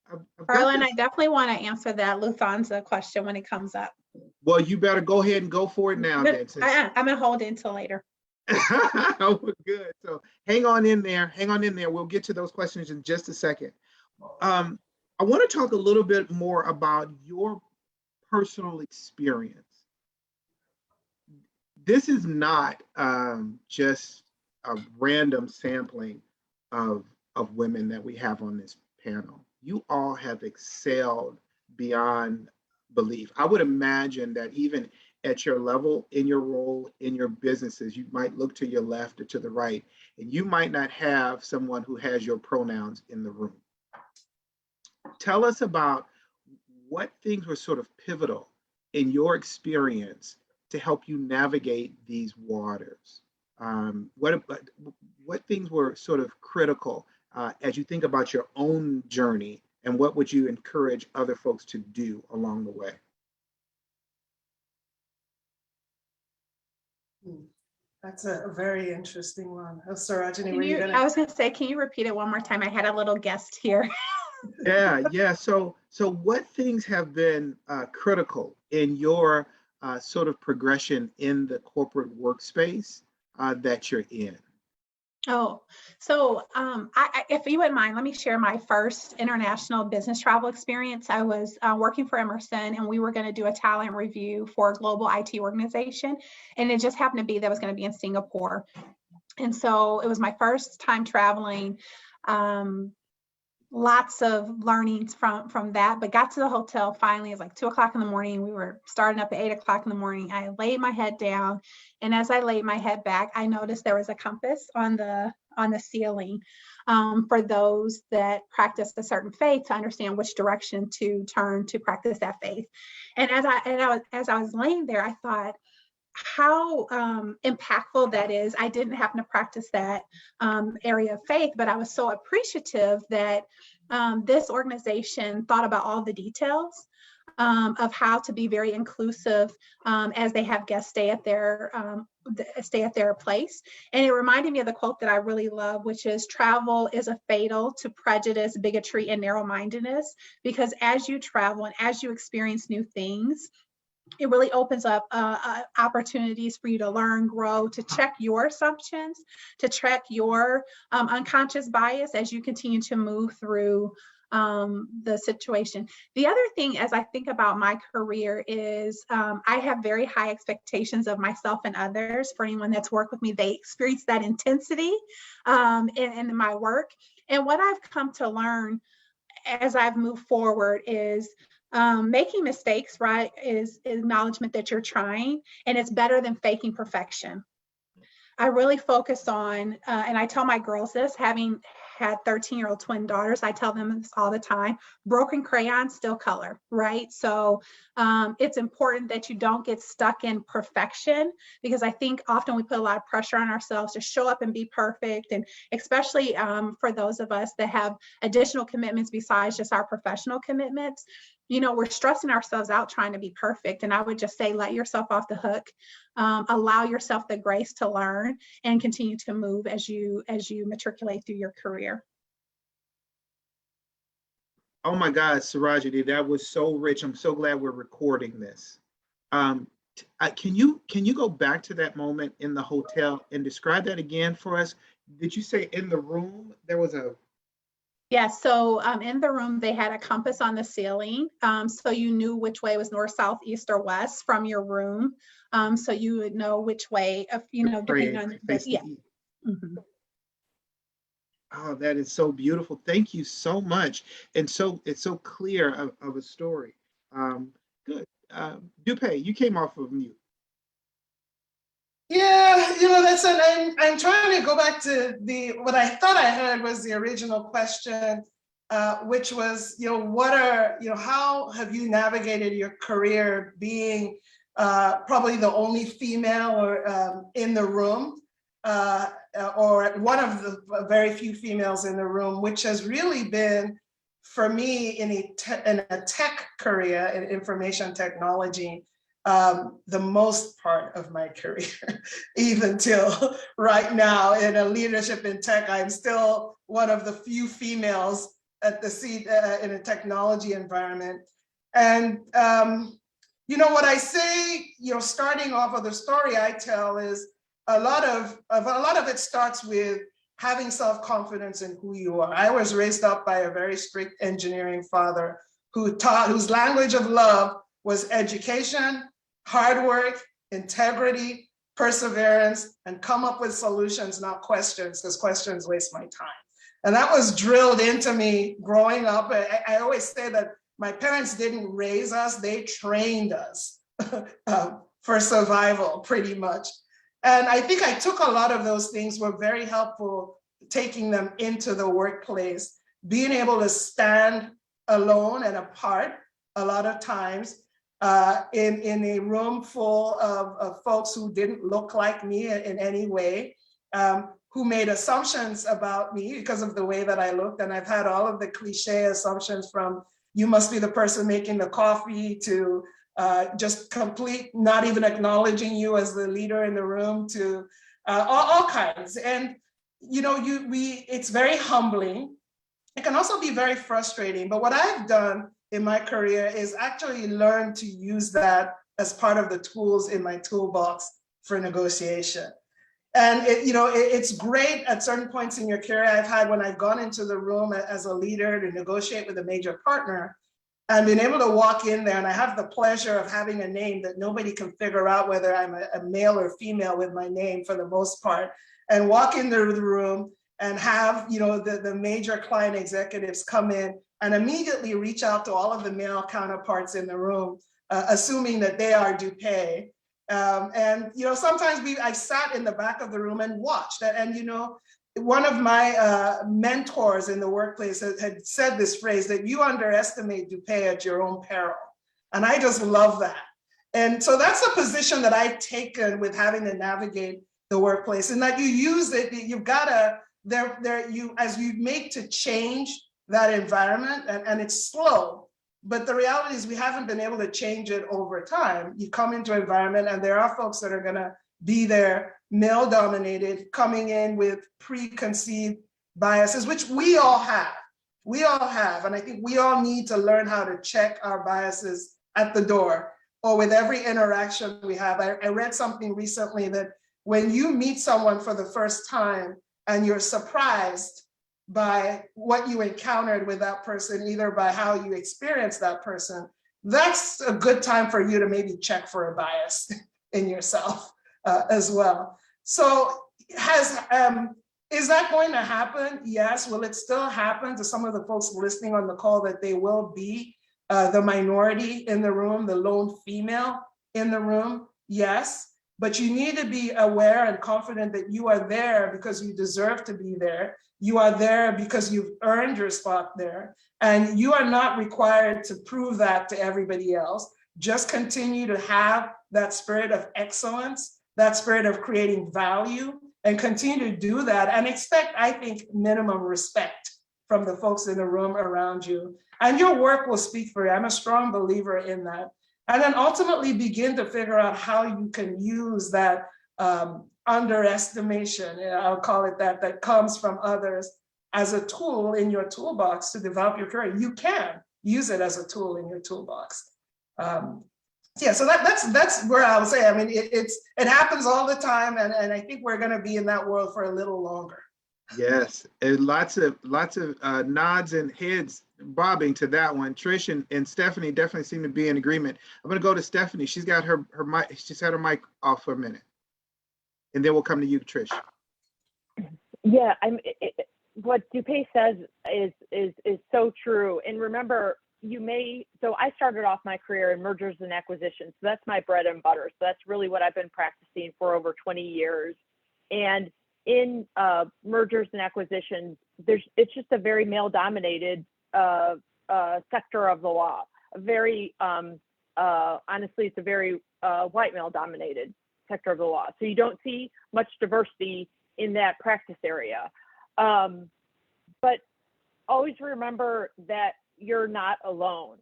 Harlan, I dedefinitely want to answer that Lufthansa question when it comes up. Well, you better go ahead and go for it now. Then, I'm going to hold it until later. Good. So hang on in there. Hang on in there. We'll get to those questions in just a second. I want to talk a little bit more about your personal experience. This is not just a random sampling of women that we have on this panel. You all have excelled beyond belief. I would imagine that even at your level, in your role, in your businesses, you might look to your left or to the right, and you might not have someone who has your pronouns in the room. Tell us about what things were sort of pivotal in your experience to help you navigate these waters. What things were sort of critical as you think about your own journey, and what would you encourage other folks to do along the way? That's a very interesting one. Sarajeni, I was going to say, can you repeat it one more time? I had a little guest here. Yeah. So what things have been critical in your sort of progression in the corporate workspace that you're in? Oh, so if you wouldn't mind, let me share my first international business travel experience. I was working for Emerson, and we were going to do a talent review for a global IT organization. And it just happened to be that it was going to be in Singapore. And so it was my first time traveling. Lots of learnings from that, but got to the hotel finally. It was like 2 o'clock in the morning. We were starting up at 8 o'clock in the morning. I laid my head down, and as I laid my head back, I noticed there was a compass on the ceiling for those that practice a certain faith to understand which direction to turn to practice that faith. And as I was laying there, I thought, how impactful that is. I didn't happen to practice that area of faith, but I was so appreciative that this organization thought about all the details of how to be very inclusive as they have guests stay at their place. And it reminded me of the quote that I really love, which is, travel is a fatal to prejudice, bigotry, and narrow-mindedness, because as you travel and as you experience new things, it really opens up opportunities for you to learn, grow, to check your assumptions, to check your unconscious bias as you continue to move through the situation. The other thing, as I think about my career, is I have very high expectations of myself and others. For anyone that's worked with me, they experience that intensity in my work. And what I've come to learn as I've moved forward is making mistakes, right, is acknowledgement that you're trying, and it's better than faking perfection. I really focus on, and I tell my girls this, having had 13-year-old twin daughters, I tell them this all the time, broken crayons still color, right? So it's important that you don't get stuck in perfection, because I think often we put a lot of pressure on ourselves to show up and be perfect. And especially for those of us that have additional commitments besides just our professional commitments, you know, we're stressing ourselves out trying to be perfect. And I would just say, let yourself off the hook, allow yourself the grace to learn and continue to move as you matriculate through your career. Oh my God, Sarajeni, that was so rich. I'm so glad we're recording this. Can you go back to that moment in the hotel and describe that again for us? Did you say in the room there was a Yeah, so in the room, they had a compass on the ceiling. So you knew which way was north, south, east, or west from your room. So you would know which way, depending on the, yeah. Mm-hmm. Oh, that is so beautiful. Thank you so much. And so it's so clear of a story. Good. Dupe, you came off of mute. Yeah, I'm trying to go back to what I thought I heard was the original question, which was, how have you navigated your career being probably the only female or in the room, or one of the very few females in the room, which has really been, for me, in a tech career in information technology, the most part of my career, even till right now in a leadership in tech. I'm still one of the few females at the seat in a technology environment. And what I say, starting off of the story I tell is a lot of it starts with having self-confidence in who you are. I was raised up by a very strict engineering father whose language of love was education, hard work, integrity, perseverance, and come up with solutions, not questions, because questions waste my time. And that was drilled into me growing up. I always say that my parents didn't raise us, they trained us for survival, pretty much. And I think I took a lot of those things, were very helpful, taking them into the workplace, being able to stand alone and apart a lot of times, in a room full of folks who didn't look like me in any way, who made assumptions about me because of the way that I looked. And I've had all of the cliche assumptions, from you must be the person making the coffee to just complete, not even acknowledging you as the leader in the room, to all kinds. And it's very humbling. It can also be very frustrating. But what I've done in my career is actually learn to use that as part of the tools in my toolbox for negotiation. And it's great at certain points in your career. I've had, when I've gone into the room as a leader to negotiate with a major partner, and been able to walk in there, and I have the pleasure of having a name that nobody can figure out whether I'm a male or female with my name for the most part, and walk into the room and have the major client executives come in and immediately reach out to all of the male counterparts in the room, assuming that they are Dupe. And sometimes I sat in the back of the room and watched. And one of my mentors in the workplace had said this phrase, that you underestimate Dupe at your own peril. And I just love that. And so that's a position that I've taken with having to navigate the workplace, and that you use it. You've got to, as you make to change that environment, and it's slow, but the reality is we haven't been able to change it over time. You come into an environment and there are folks that are going to be there, male dominated, coming in with preconceived biases, which we all have. And I think we all need to learn how to check our biases at the door, or with every interaction we have. I read something recently that when you meet someone for the first time and you're surprised by what you encountered with that person, either by how you experienced that person, that's a good time for you to maybe check for a bias in yourself as well. So is that going to happen? Yes. Will it still happen to some of the folks listening on the call, that they will be the minority in the room, the lone female in the room? Yes. But you need to be aware and confident that you are there because you deserve to be there. You are there because you've earned your spot there. And you are not required to prove that to everybody else. Just continue to have that spirit of excellence, that spirit of creating value, and continue to do that, and expect, I think, minimum respect from the folks in the room around you. And your work will speak for you. I'm a strong believer in that. And then ultimately begin to figure out how you can use that underestimation, I'll call it that comes from others, as a tool in your toolbox to develop your career. You can use it as a tool in your toolbox. Yeah, so that's where I would say, I mean, it happens all the time, and I think we're going to be in that world for a little longer. Yes, and lots of nods and heads bobbing to that one. Trish and Stephanie definitely seem to be in agreement. I'm going to go to Stephanie. She's got her mic. She's had her mic off for a minute, and then we'll come to you, Trish. Yeah, what Dupe says is so true. And remember, so I started off my career in mergers and acquisitions. So that's my bread and butter. So that's really what I've been practicing for over 20 years. And in mergers and acquisitions, it's just a very male-dominated sector of the law. Honestly, it's a very white male-dominated sector of the law. So you don't see much diversity in that practice area. But always remember that you're not alone.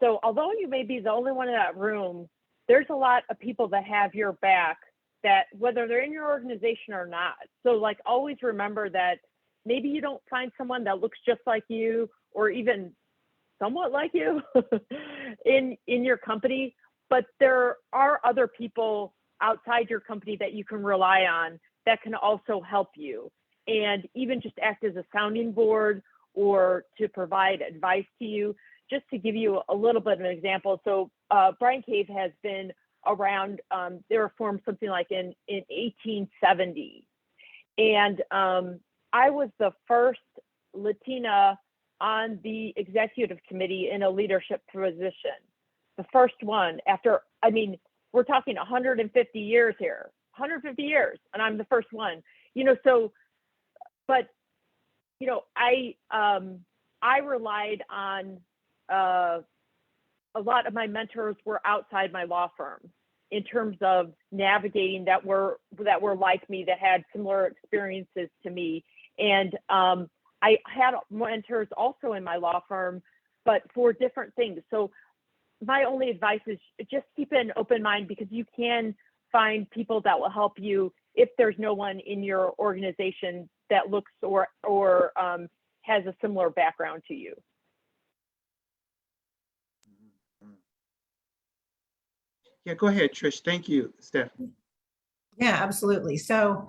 So although you may be the only one in that room, there's a lot of people that have your back, that whether they're in your organization or not. So like, always remember that maybe you don't find someone that looks just like you or even somewhat like you in your company, but there are other people outside your company that you can rely on that can also help you, and even just act as a sounding board or to provide advice to you. Just to give you a little bit of an example, so Bryan Cave has been around, they were formed something like in 1870. And I was the first Latina on the executive committee in a leadership position. The first one after, I mean, we're talking 150 years here, 150 years, and I'm the first one, so, but, I relied on, a lot of my mentors were outside my law firm in terms of navigating that were like me, that had similar experiences to me. And I had mentors also in my law firm, but for different things. So my only advice is just keep an open mind, because you can find people that will help you if there's no one in your organization that looks or has a similar background to you. Yeah, go ahead, Trish. Thank you, Stephanie. Yeah, absolutely. So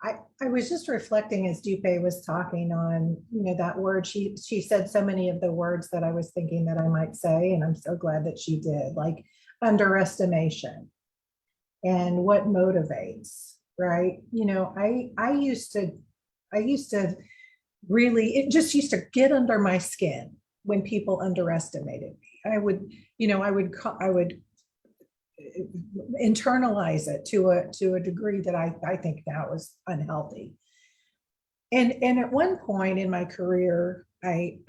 I was just reflecting as Dupe was talking on, that word. She said so many of the words that I was thinking that I might say, and I'm so glad that she did, like underestimation and what motivates, right? I used to really, it just used to get under my skin when people underestimated me. I would internalize it to a degree that I think now is unhealthy. And at one point in my career, I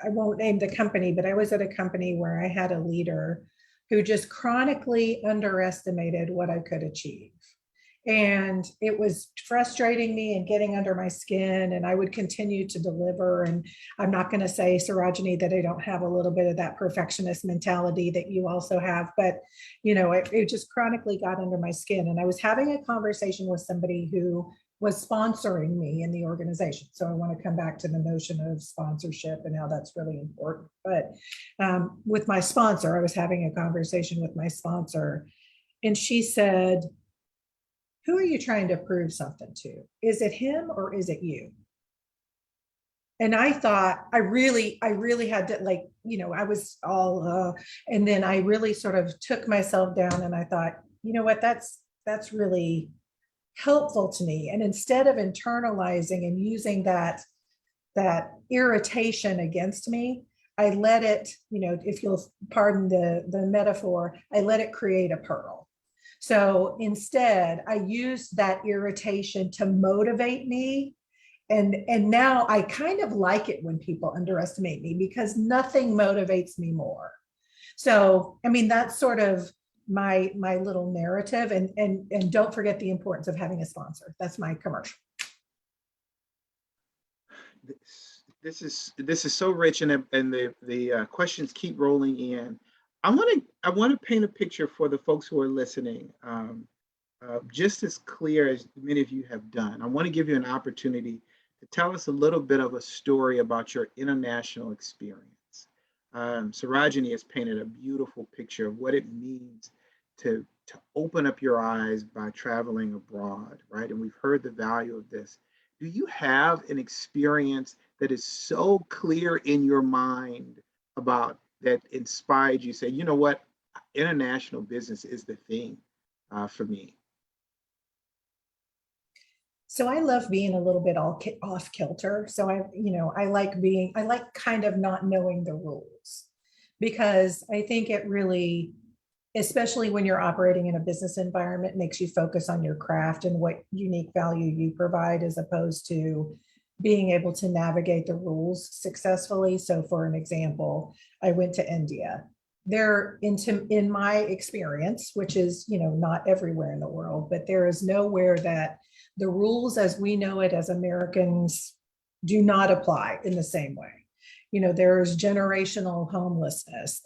won't name the company, but I was at a company where I had a leader who just chronically underestimated what I could achieve. And it was frustrating me and getting under my skin, and I would continue to deliver. And I'm not going to say, Sarajeni, that I don't have a little bit of that perfectionist mentality that you also have, but it just chronically got under my skin. And I was having a conversation with somebody who was sponsoring me in the organization. So I want to come back to the notion of sponsorship and how that's really important. But with my sponsor, I was having a conversation with my sponsor, and she said, "Who are you trying to prove something to? Is it him or is it you?" And I thought, I really had to, I was all, and then I really sort of took myself down, and I thought, you know what, that's really helpful to me. And instead of internalizing and using that irritation against me, I let it, if you'll pardon the metaphor, I let it create a pearl. So instead, I used that irritation to motivate me. And now I kind of like it when people underestimate me, because nothing motivates me more. So, I mean, that's sort of my little narrative. And don't forget the importance of having a sponsor. That's my commercial. This is so rich, and the questions keep rolling in. I want to paint a picture for the folks who are listening, just as clear as many of you have done. I want to give you an opportunity to tell us a little bit of a story about your international experience. Sarajeni has painted a beautiful picture of what it means to open up your eyes by traveling abroad, right? And we've heard the value of this. do you have an experience that is so clear in your mind about that inspired you say, you know what, international business is the thing for me? So I love being a little bit off kilter. So I like kind of not knowing the rules, because I think it really, especially when you're operating in a business environment, makes you focus on your craft and what unique value you provide, as opposed to being able to navigate the rules successfully. So for an example, I went to India. In my experience, which is, not everywhere in the world, but there is nowhere that the rules as we know it as Americans do not apply in the same way. There's generational homelessness.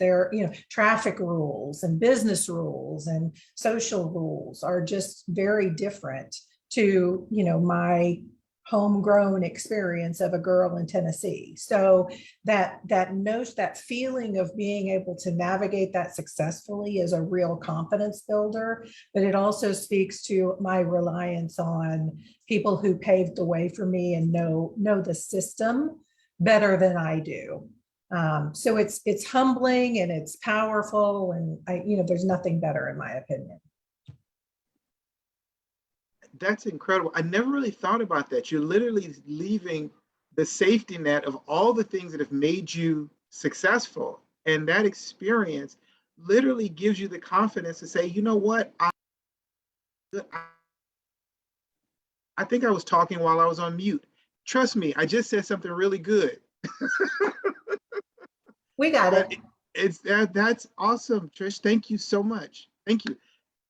Traffic rules and business rules and social rules are just very different to, my homegrown experience of a girl in Tennessee. So that feeling of being able to navigate that successfully is a real confidence builder, but it also speaks to my reliance on people who paved the way for me and know the system better than I do. So it's humbling and it's powerful, and there's nothing better in my opinion. That's incredible. I never really thought about that. You're literally leaving the safety net of all the things that have made you successful. And that experience literally gives you the confidence to say, you know what? I think I was talking while I was on mute. Trust me, I just said something really good. We got it. That's awesome, Trish. Thank you so much. Thank you.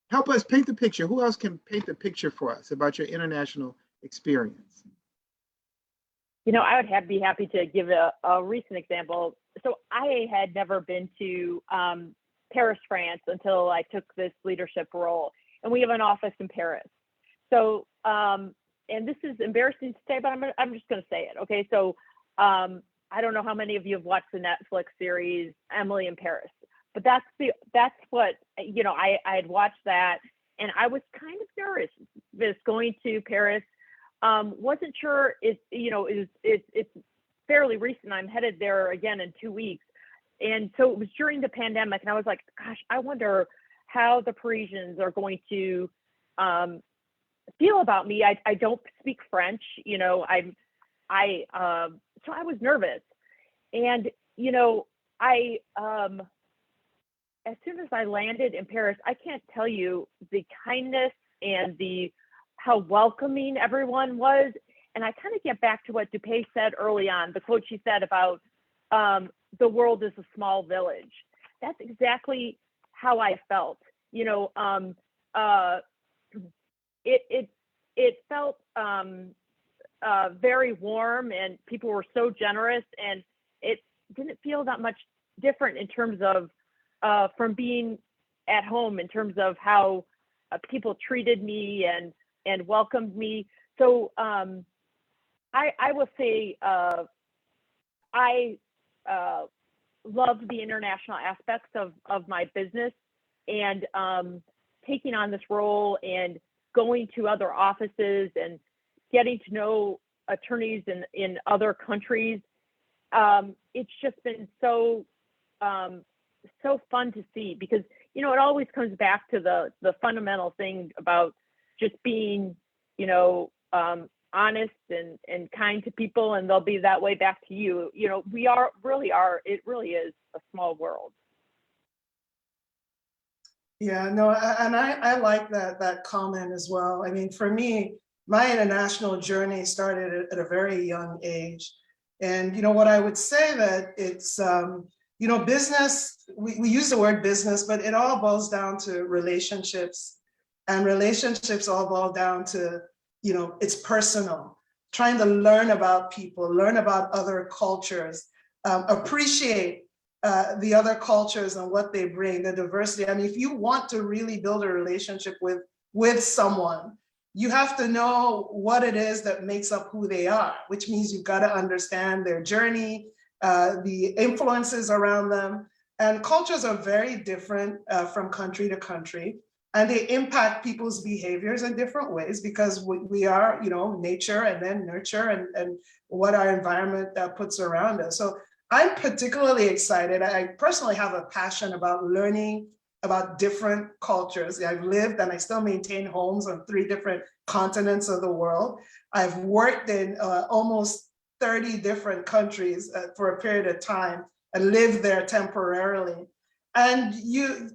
Help us paint the picture. Who else can paint the picture for us about your international experience? I would be happy to give a recent example. So I had never been to Paris, France until I took this leadership role. And we have an office in Paris. So, and this is embarrassing to say, but I'm just going to say it. Okay. So I don't know how many of you have watched the Netflix series, Emily in Paris. But that's what, I had watched that, and I was kind of nervous going to Paris. Wasn't sure it's fairly recent. I'm headed there again in 2 weeks. And so it was during the pandemic, and I was like, gosh, I wonder how the Parisians are going to feel about me. I don't speak French, so I was nervous. And, as soon as I landed in Paris, I can't tell you the kindness and how welcoming everyone was. And I kind of get back to what Dupe said early on, the quote she said about the world is a small village. That's exactly how I felt. It felt very warm, and people were so generous, and it didn't feel that much different in terms of from being at home, in terms of how people treated me and welcomed me. So I will say I love the international aspects of my business, and taking on this role and going to other offices and getting to know attorneys in other countries. It's just been so fun to see, because it always comes back to the fundamental thing about just being honest and kind to people, and they'll be that way back to you. We really are. It really is a small world. Yeah, no, and I like that comment as well. I mean, for me, my international journey started at a very young age. And what I would say that it's business, we use the word business, but it all boils down to relationships, and relationships all boil down to, it's personal, trying to learn about people, learn about other cultures, appreciate the other cultures and what they bring, the diversity. I mean, if you want to really build a relationship with someone, you have to know what it is that makes up who they are, which means you've got to understand their journey, the influences around them. And cultures are very different from country to country. and they impact people's behaviors in different ways because we are, nature and then nurture and what our environment puts around us. So I'm particularly excited. I personally have a passion about learning about different cultures. I've lived and I still maintain homes on 3 different continents of the world. I've worked in almost 30 different countries for a period of time and lived there temporarily. And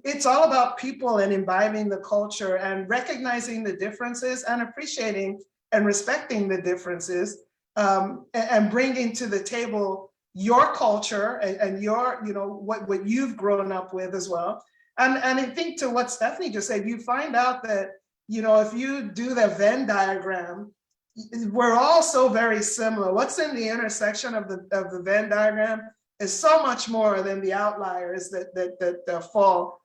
it's all about people and imbibing the culture and recognizing the differences and appreciating and respecting the differences, and bringing to the table your culture and your, what you've grown up with as well. And I think to what Stephanie just said, you find out that, if you do the Venn diagram, we're all so very similar. What's in the intersection of the Venn diagram is so much more than the outliers that fall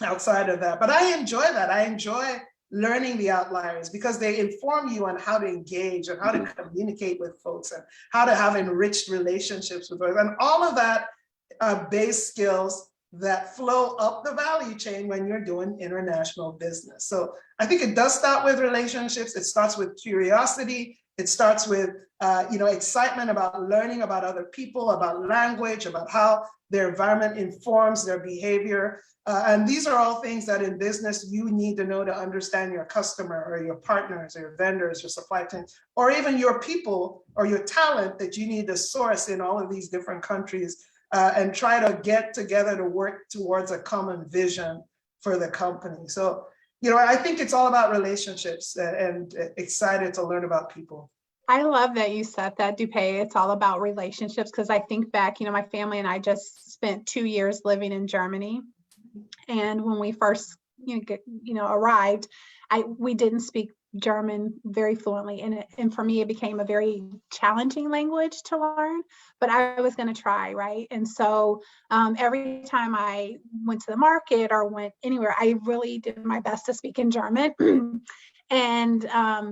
outside of that. But I enjoy that. I enjoy learning the outliers because they inform you on how to engage and how to communicate with folks and how to have enriched relationships with others. And all of that are base skills that flow up the value chain when you're doing international business. So I think it does start with relationships. It starts with curiosity. It starts with excitement about learning about other people, about language, about how their environment informs their behavior. And these are all things that in business you need to know to understand your customer or your partners or your vendors, your supply chain, or even your people or your talent that you need to source in all of these different countries, and try to get together to work towards a common vision for the company. So, I think it's all about relationships and excited to learn about people. I love that you said that, Dupe. It's all about relationships, because I think back, my family and I just spent 2 years living in Germany. And when we first, arrived, we didn't speak German very fluently. And for me, it became a very challenging language to learn, but I was going to try, right? And so every time I went to the market or went anywhere, I really did my best to speak in German. And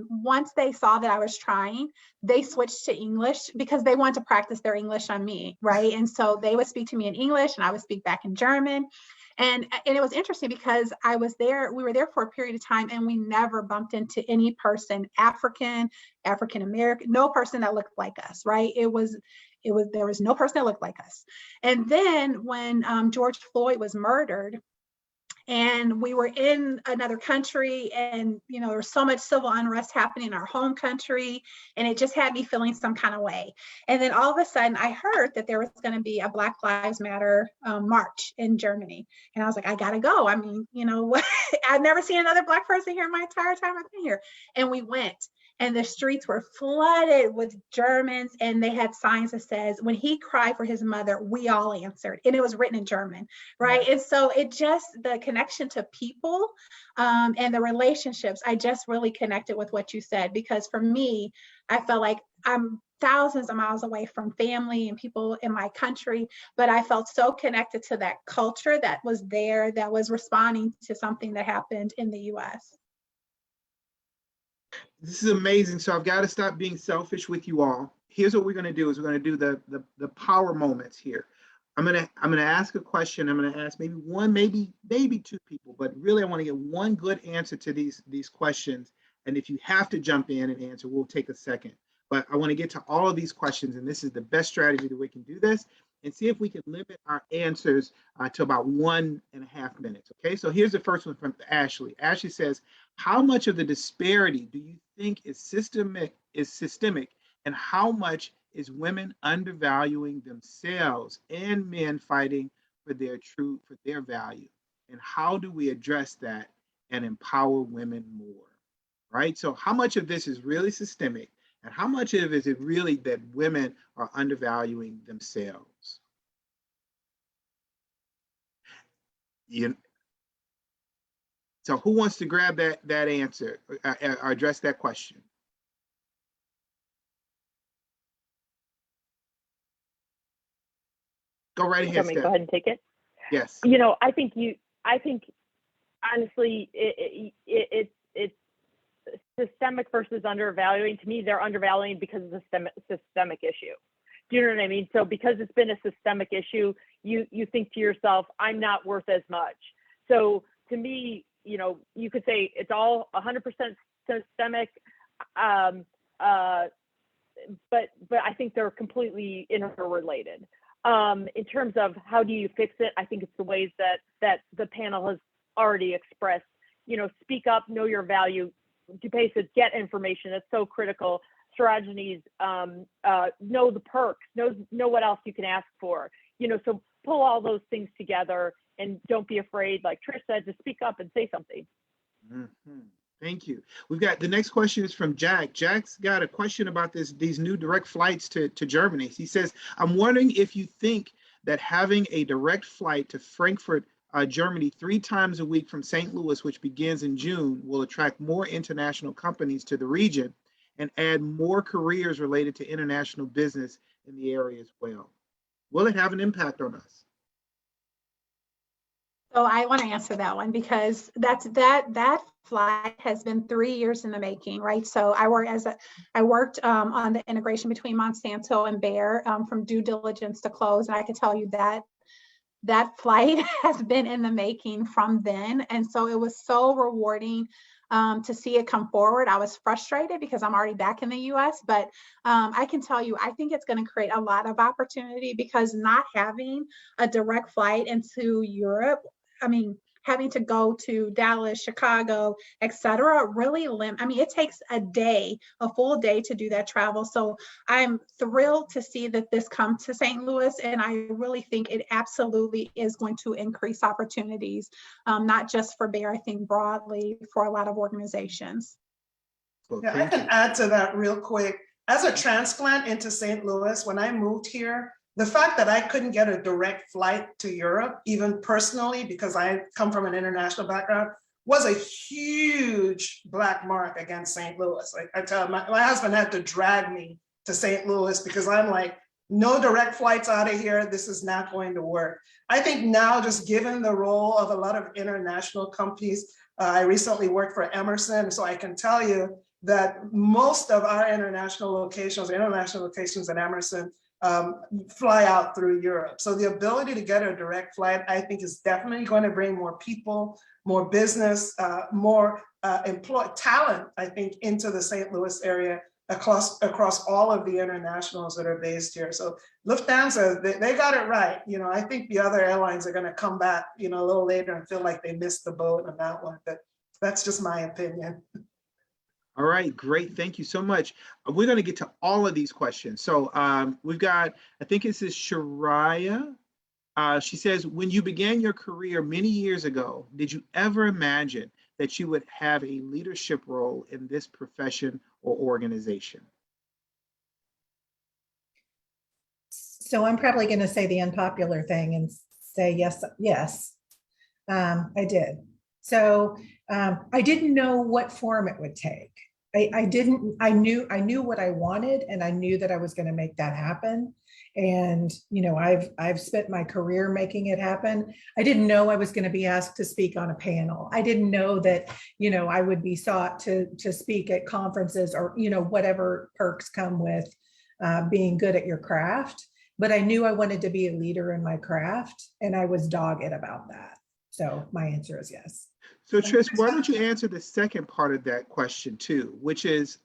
once they saw that I was trying, they switched to English because they wanted to practice their English on me, right? And so they would speak to me in English and I would speak back in German. And it was interesting because we were there for a period of time and we never bumped into any person, African American, no person that looked like us, right? There was no person that looked like us. And then when George Floyd was murdered, and we were in another country and, there was so much civil unrest happening in our home country, and it just had me feeling some kind of way. And then all of a sudden I heard that there was going to be a Black Lives Matter march in Germany. And I was like, I got to go. I mean, I've never seen another Black person here in my entire time I've been here. And we went. And the streets were flooded with Germans, and they had signs that says, when he cried for his mother, we all answered. And it was written in German, right? And so the connection to people and the relationships, I just really connected with what you said, because for me, I felt like I'm thousands of miles away from family and people in my country, but I felt so connected to that culture that was there, that was responding to something that happened in the US. This is amazing. So I've got to stop being selfish with you all. Here's what we're going to do: we're going to do the power moments here. I'm going to ask a question. I'm going to ask maybe one, maybe 2 people, but really I want to get one good answer to these questions. And if you have to jump in and answer, we'll take a second. But I want to get to all of these questions, and this is the best strategy that we can do this, and see if we can limit our answers to about 1.5 minutes. Okay, so here's the first one from Ashley. Ashley says, how much of the disparity do you think is systemic, and how much is women undervaluing themselves and men fighting for their value? And how do we address that and empower women more? Right? So how much of this is really systemic, and how much of it is really that women are undervaluing themselves? So who wants to grab that answer or address that question? Go right ahead, Steph. Go ahead and take it. Yes. I think honestly, it's systemic versus undervaluing. To me, they're undervaluing because of the systemic issue. Do you know what I mean? So because it's been a systemic issue, you think to yourself, I'm not worth as much. So to me, you know, you could say it's all 100% systemic, but I think they're completely interrelated. In terms of how do you fix it, I think it's the ways that the panel has already expressed. You know, speak up, know your value. Dupe says get information. That's so critical. Sarajeni's know the perks, know what else you can ask for. You know, so pull all those things together and don't be afraid, like Trish said, to speak up and say something. Mm-hmm. Thank you. We've got the next question is from Jack. Jack's got a question about these new direct flights to Germany. He says, I'm wondering if you think that having a direct flight to Frankfurt, Germany 3 times a week from St. Louis, which begins in June, will attract more international companies to the region and add more careers related to international business in the area as well. Will it have an impact on us? So I want to answer that one because that flight has been 3 years in the making, right? So I worked on the integration between Monsanto and Bayer from due diligence to close, and I can tell you that flight has been in the making from then, and so it was so rewarding to see it come forward. I was frustrated because I'm already back in the U.S., but I can tell you, I think it's going to create a lot of opportunity because not having a direct flight into Europe, I mean, having to go to Dallas, Chicago, et cetera, really it takes a full day to do that travel. So I'm thrilled to see that this comes to St. Louis. And I really think it absolutely is going to increase opportunities, not just for Bayer, I think broadly for a lot of organizations. Yeah, I can add to that real quick. As a transplant into St. Louis, when I moved here, the fact that I couldn't get a direct flight to Europe, even personally, because I come from an international background, was a huge black mark against St. Louis. Like I tell my husband had to drag me to St. Louis because I'm like, no direct flights out of here. This is not going to work. I think now, just given the role of a lot of international companies, I recently worked for Emerson, so I can tell you that most of our international locations at Emerson fly out through Europe. So the ability to get a direct flight, I think, is definitely going to bring more people, more business, more talent, I think, into the St. Louis area across all of the internationals that are based here. So Lufthansa, they got it right. You know, I think the other airlines are going to come back, you know, a little later and feel like they missed the boat on that one. But that's just my opinion. All right, great. Thank you so much. We're going to get to all of these questions. So we've got, I think this is Shariah. She says, when you began your career many years ago, did you ever imagine that you would have a leadership role in this profession or organization? So I'm probably going to say the unpopular thing and say yes. I did. So I didn't know what form it would take. I knew what I wanted, and I knew that I was going to make that happen. And, you know, I've spent my career making it happen. I didn't know I was going to be asked to speak on a panel. I didn't know that, you know, I would be sought to speak at conferences or, you know, whatever perks come with being good at your craft. But I knew I wanted to be a leader in my craft, and I was dogged about that. So my answer is yes. So Trish, why don't you answer the second part of that question too, which is,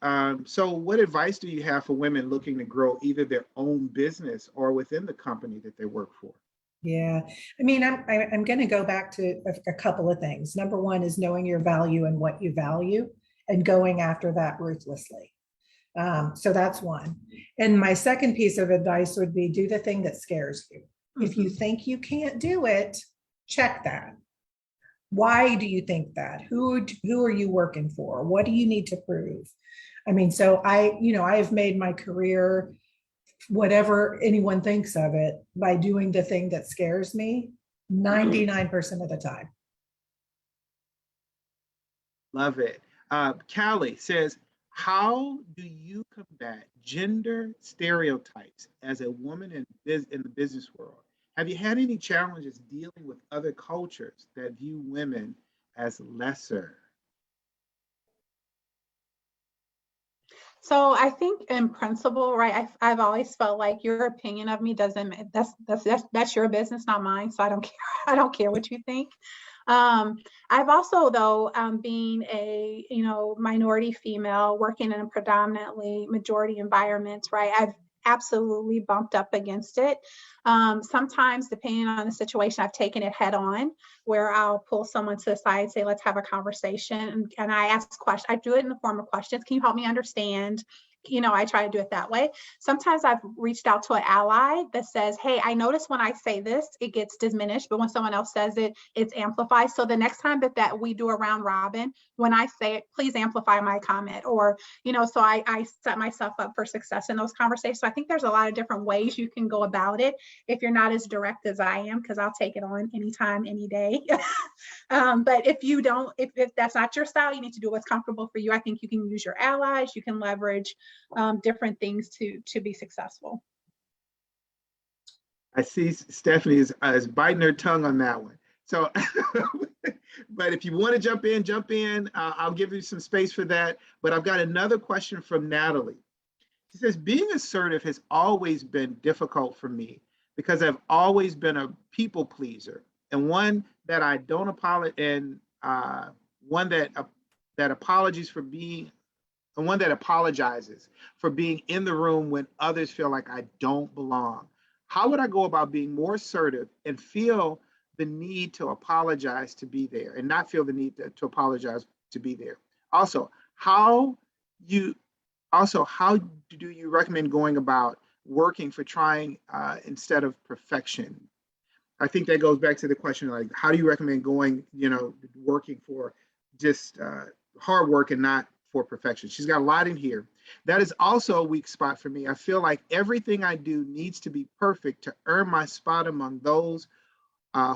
so what advice do you have for women looking to grow either their own business or within the company that they work for? Yeah, I mean, I'm going to go back to a couple of things. Number one is knowing your value and what you value and going after that ruthlessly. So that's one. And my second piece of advice would be do the thing that scares you. Mm-hmm. If you think you can't do it, check that. Why do you think that? Who are you working for? What do you need to prove? I mean, so I've made my career, whatever anyone thinks of it, by doing the thing that scares me 99% of the time. Love it. Callie says, how do you combat gender stereotypes as a woman in the business world? Have you had any challenges dealing with other cultures that view women as lesser? So I think in principle, right, I've always felt like your opinion of me that's your business, not mine. So I don't care what you think. I've also, though, being a, minority female working in a predominantly majority environments, right? I've absolutely bumped up against it. Sometimes, depending on the situation, I've taken it head on, where I'll pull someone to the side and say, let's have a conversation. And I ask questions. I do it in the form of questions. Can you help me understand? I try to do it that way. Sometimes I've reached out to an ally that says, hey, I notice when I say this, it gets diminished, but when someone else says it, it's amplified. So the next time that we do a round robin, when I say it, please amplify my comment, or, so I set myself up for success in those conversations. So I think there's a lot of different ways you can go about it if you're not as direct as I am, because I'll take it on anytime, any day. But if that's not your style, you need to do what's comfortable for you. I think you can use your allies, you can leverage different things to be successful. I see Stephanie is biting her tongue on that one. So, but if you want to jump in. I'll give you some space for that. But I've got another question from Natalie. She says, being assertive has always been difficult for me because I've always been a people pleaser, and one that I don't apologize, and one that apologizes for being in the room when others feel like I don't belong. How would I go about being more assertive and feel the need to apologize to be there, and not feel the need to apologize to be there? Also, how do you recommend going about working for trying instead of perfection? I think that goes back to the question, like, how do you recommend going, working for just hard work and not for perfection? She's got a lot in here. That is also a weak spot for me. I feel like everything I do needs to be perfect to earn my spot among those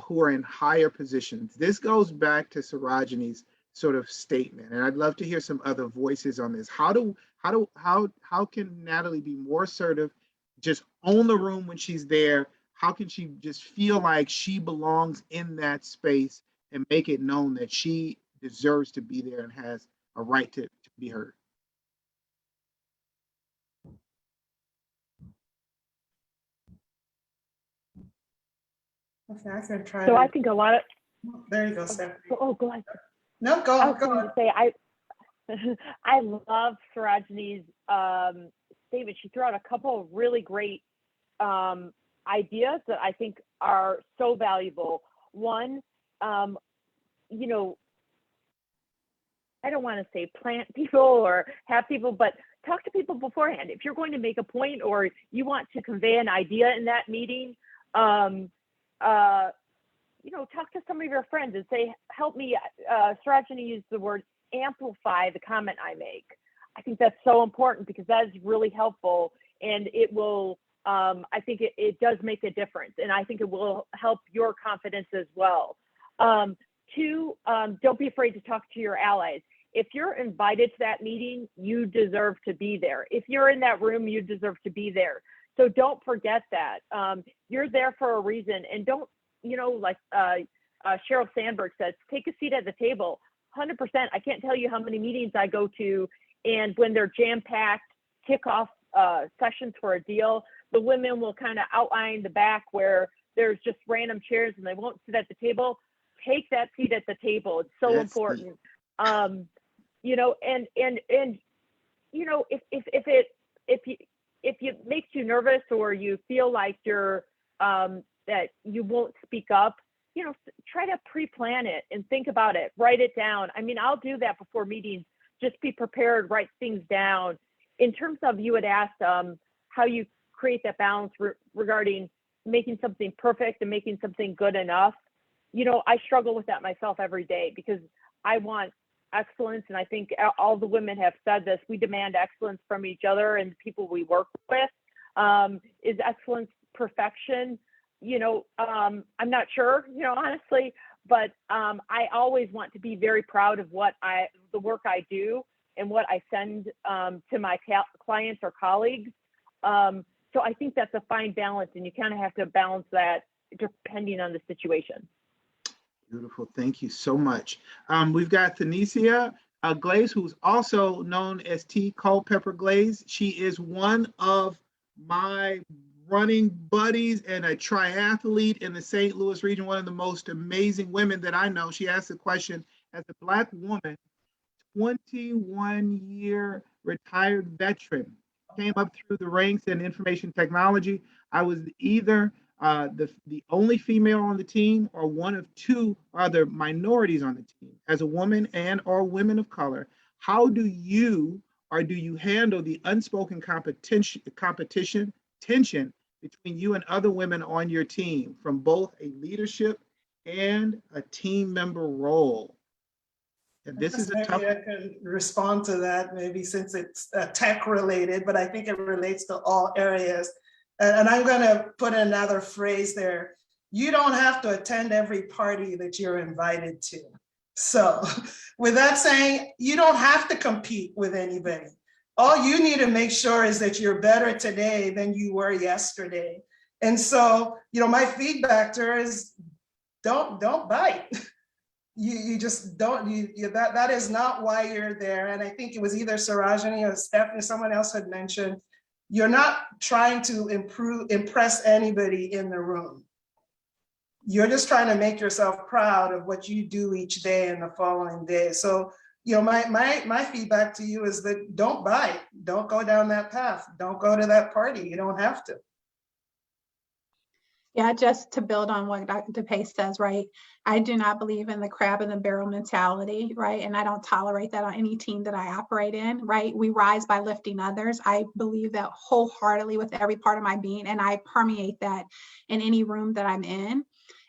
who are in higher positions. This goes back to Sarajeni's sort of statement, and I'd love to hear some other voices on this. How can Natalie be more assertive, just own the room when she's there? How can she just feel like she belongs in that space and make it known that she deserves to be there and has a right to be heard? Okay, I can try. So I think a lot of. There you go, Stephanie. Oh, go ahead. No, go I was on. going to say I love Sarajeni's statement. She threw out a couple of really great ideas that I think are so valuable. One, I don't want to say plant people or have people, but talk to people beforehand. If you're going to make a point or you want to convey an idea in that meeting, talk to some of your friends and say, help me. Sarajeni used the word amplify the comment I make. I think that's so important because that is really helpful, and it will, I think it does make a difference, and I think it will help your confidence as well. Two, don't be afraid to talk to your allies. If you're invited to that meeting, you deserve to be there. If you're in that room, you deserve to be there. So don't forget that. You're there for a reason, and don't, like Sheryl Sandberg says, take a seat at the table. 100%. I can't tell you how many meetings I go to, and when they're jam-packed kickoff sessions for a deal, the women will kind of outline the back where there's just random chairs and they won't sit at the table. Take that seat at the table. It's so important. If it makes you nervous or you feel like you're that you won't speak up, try to pre-plan it and think about it, write it down. I mean, I'll do that before meetings. Just be prepared, write things down. In terms of, you had asked how you create that balance regarding making something perfect and making something good enough. I struggle with that myself every day because I want excellence. And I think all the women have said this, we demand excellence from each other and the people we work with. Is excellence perfection? I'm not sure, honestly, but I always want to be very proud of the work I do and what I send to my clients or colleagues. So I think that's a fine balance, and you kind of have to balance that depending on the situation. Beautiful. Thank you so much. We've got Tanisha Glaze, who's also known as T. Culpepper Glaze. She is one of my running buddies and a triathlete in the St. Louis region, one of the most amazing women that I know. She asked the question, as a Black woman, 21-year retired veteran, came up through the ranks in information technology. I was either the only female on the team or one of two other minorities on the team. As a woman and or women of color, how do you handle the unspoken competition tension between you and other women on your team from both a leadership and a team member role? And this is a tough. Maybe I can respond to that, maybe since it's tech related, but I think it relates to all areas. And I'm going to put another phrase there. You don't have to attend every party that you're invited to. So with that saying, you don't have to compete with anybody. All you need to make sure is that you're better today than you were yesterday. And so, my feedback to her is don't bite. You just don't, that is not why you're there. And I think it was either Sarajeni or Stephanie, someone else had mentioned, you're not trying to impress anybody in the room. You're just trying to make yourself proud of what you do each day and the following day. So, my feedback to you is that don't bite, don't go down that path, don't go to that party, you don't have to. Yeah, just to build on what Dr. Pace says, right? I do not believe in the crab in the barrel mentality, right? And I don't tolerate that on any team that I operate in, right? We rise by lifting others. I believe that wholeheartedly with every part of my being, and I permeate that in any room that I'm in.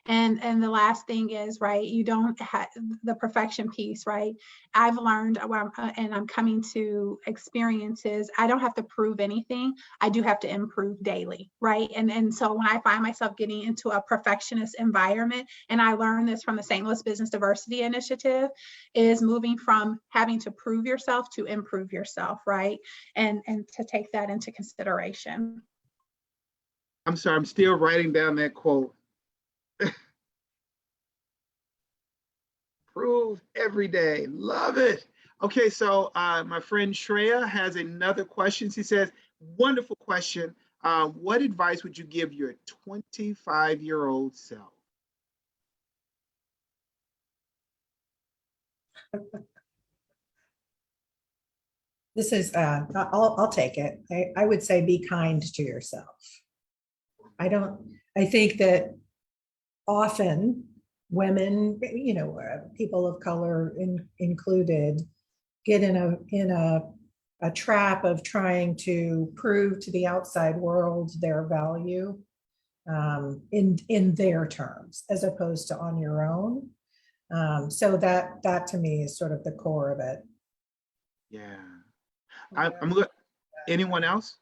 And the last thing is, right, you don't have the perfection piece, right? I've learned, and I'm coming to experiences, I don't have to prove anything. I do have to improve daily, right? And so when I find myself getting into a perfectionist environment, and I learned this from the St. Louis Business Diversity Initiative, is moving from having to prove yourself to improve yourself, right? And to take that into consideration. I'm sorry, I'm still writing down that quote. Prove every day. Love it. Okay, so my friend Shreya has another question. She says, wonderful question. What advice would you give your 25-year-old self? This is, I'll take it. I would say be kind to yourself. I think that often women, people of color included, get in a trap of trying to prove to the outside world their value in their terms, as opposed to on your own. So that to me is sort of the core of it. Yeah. Anyone else?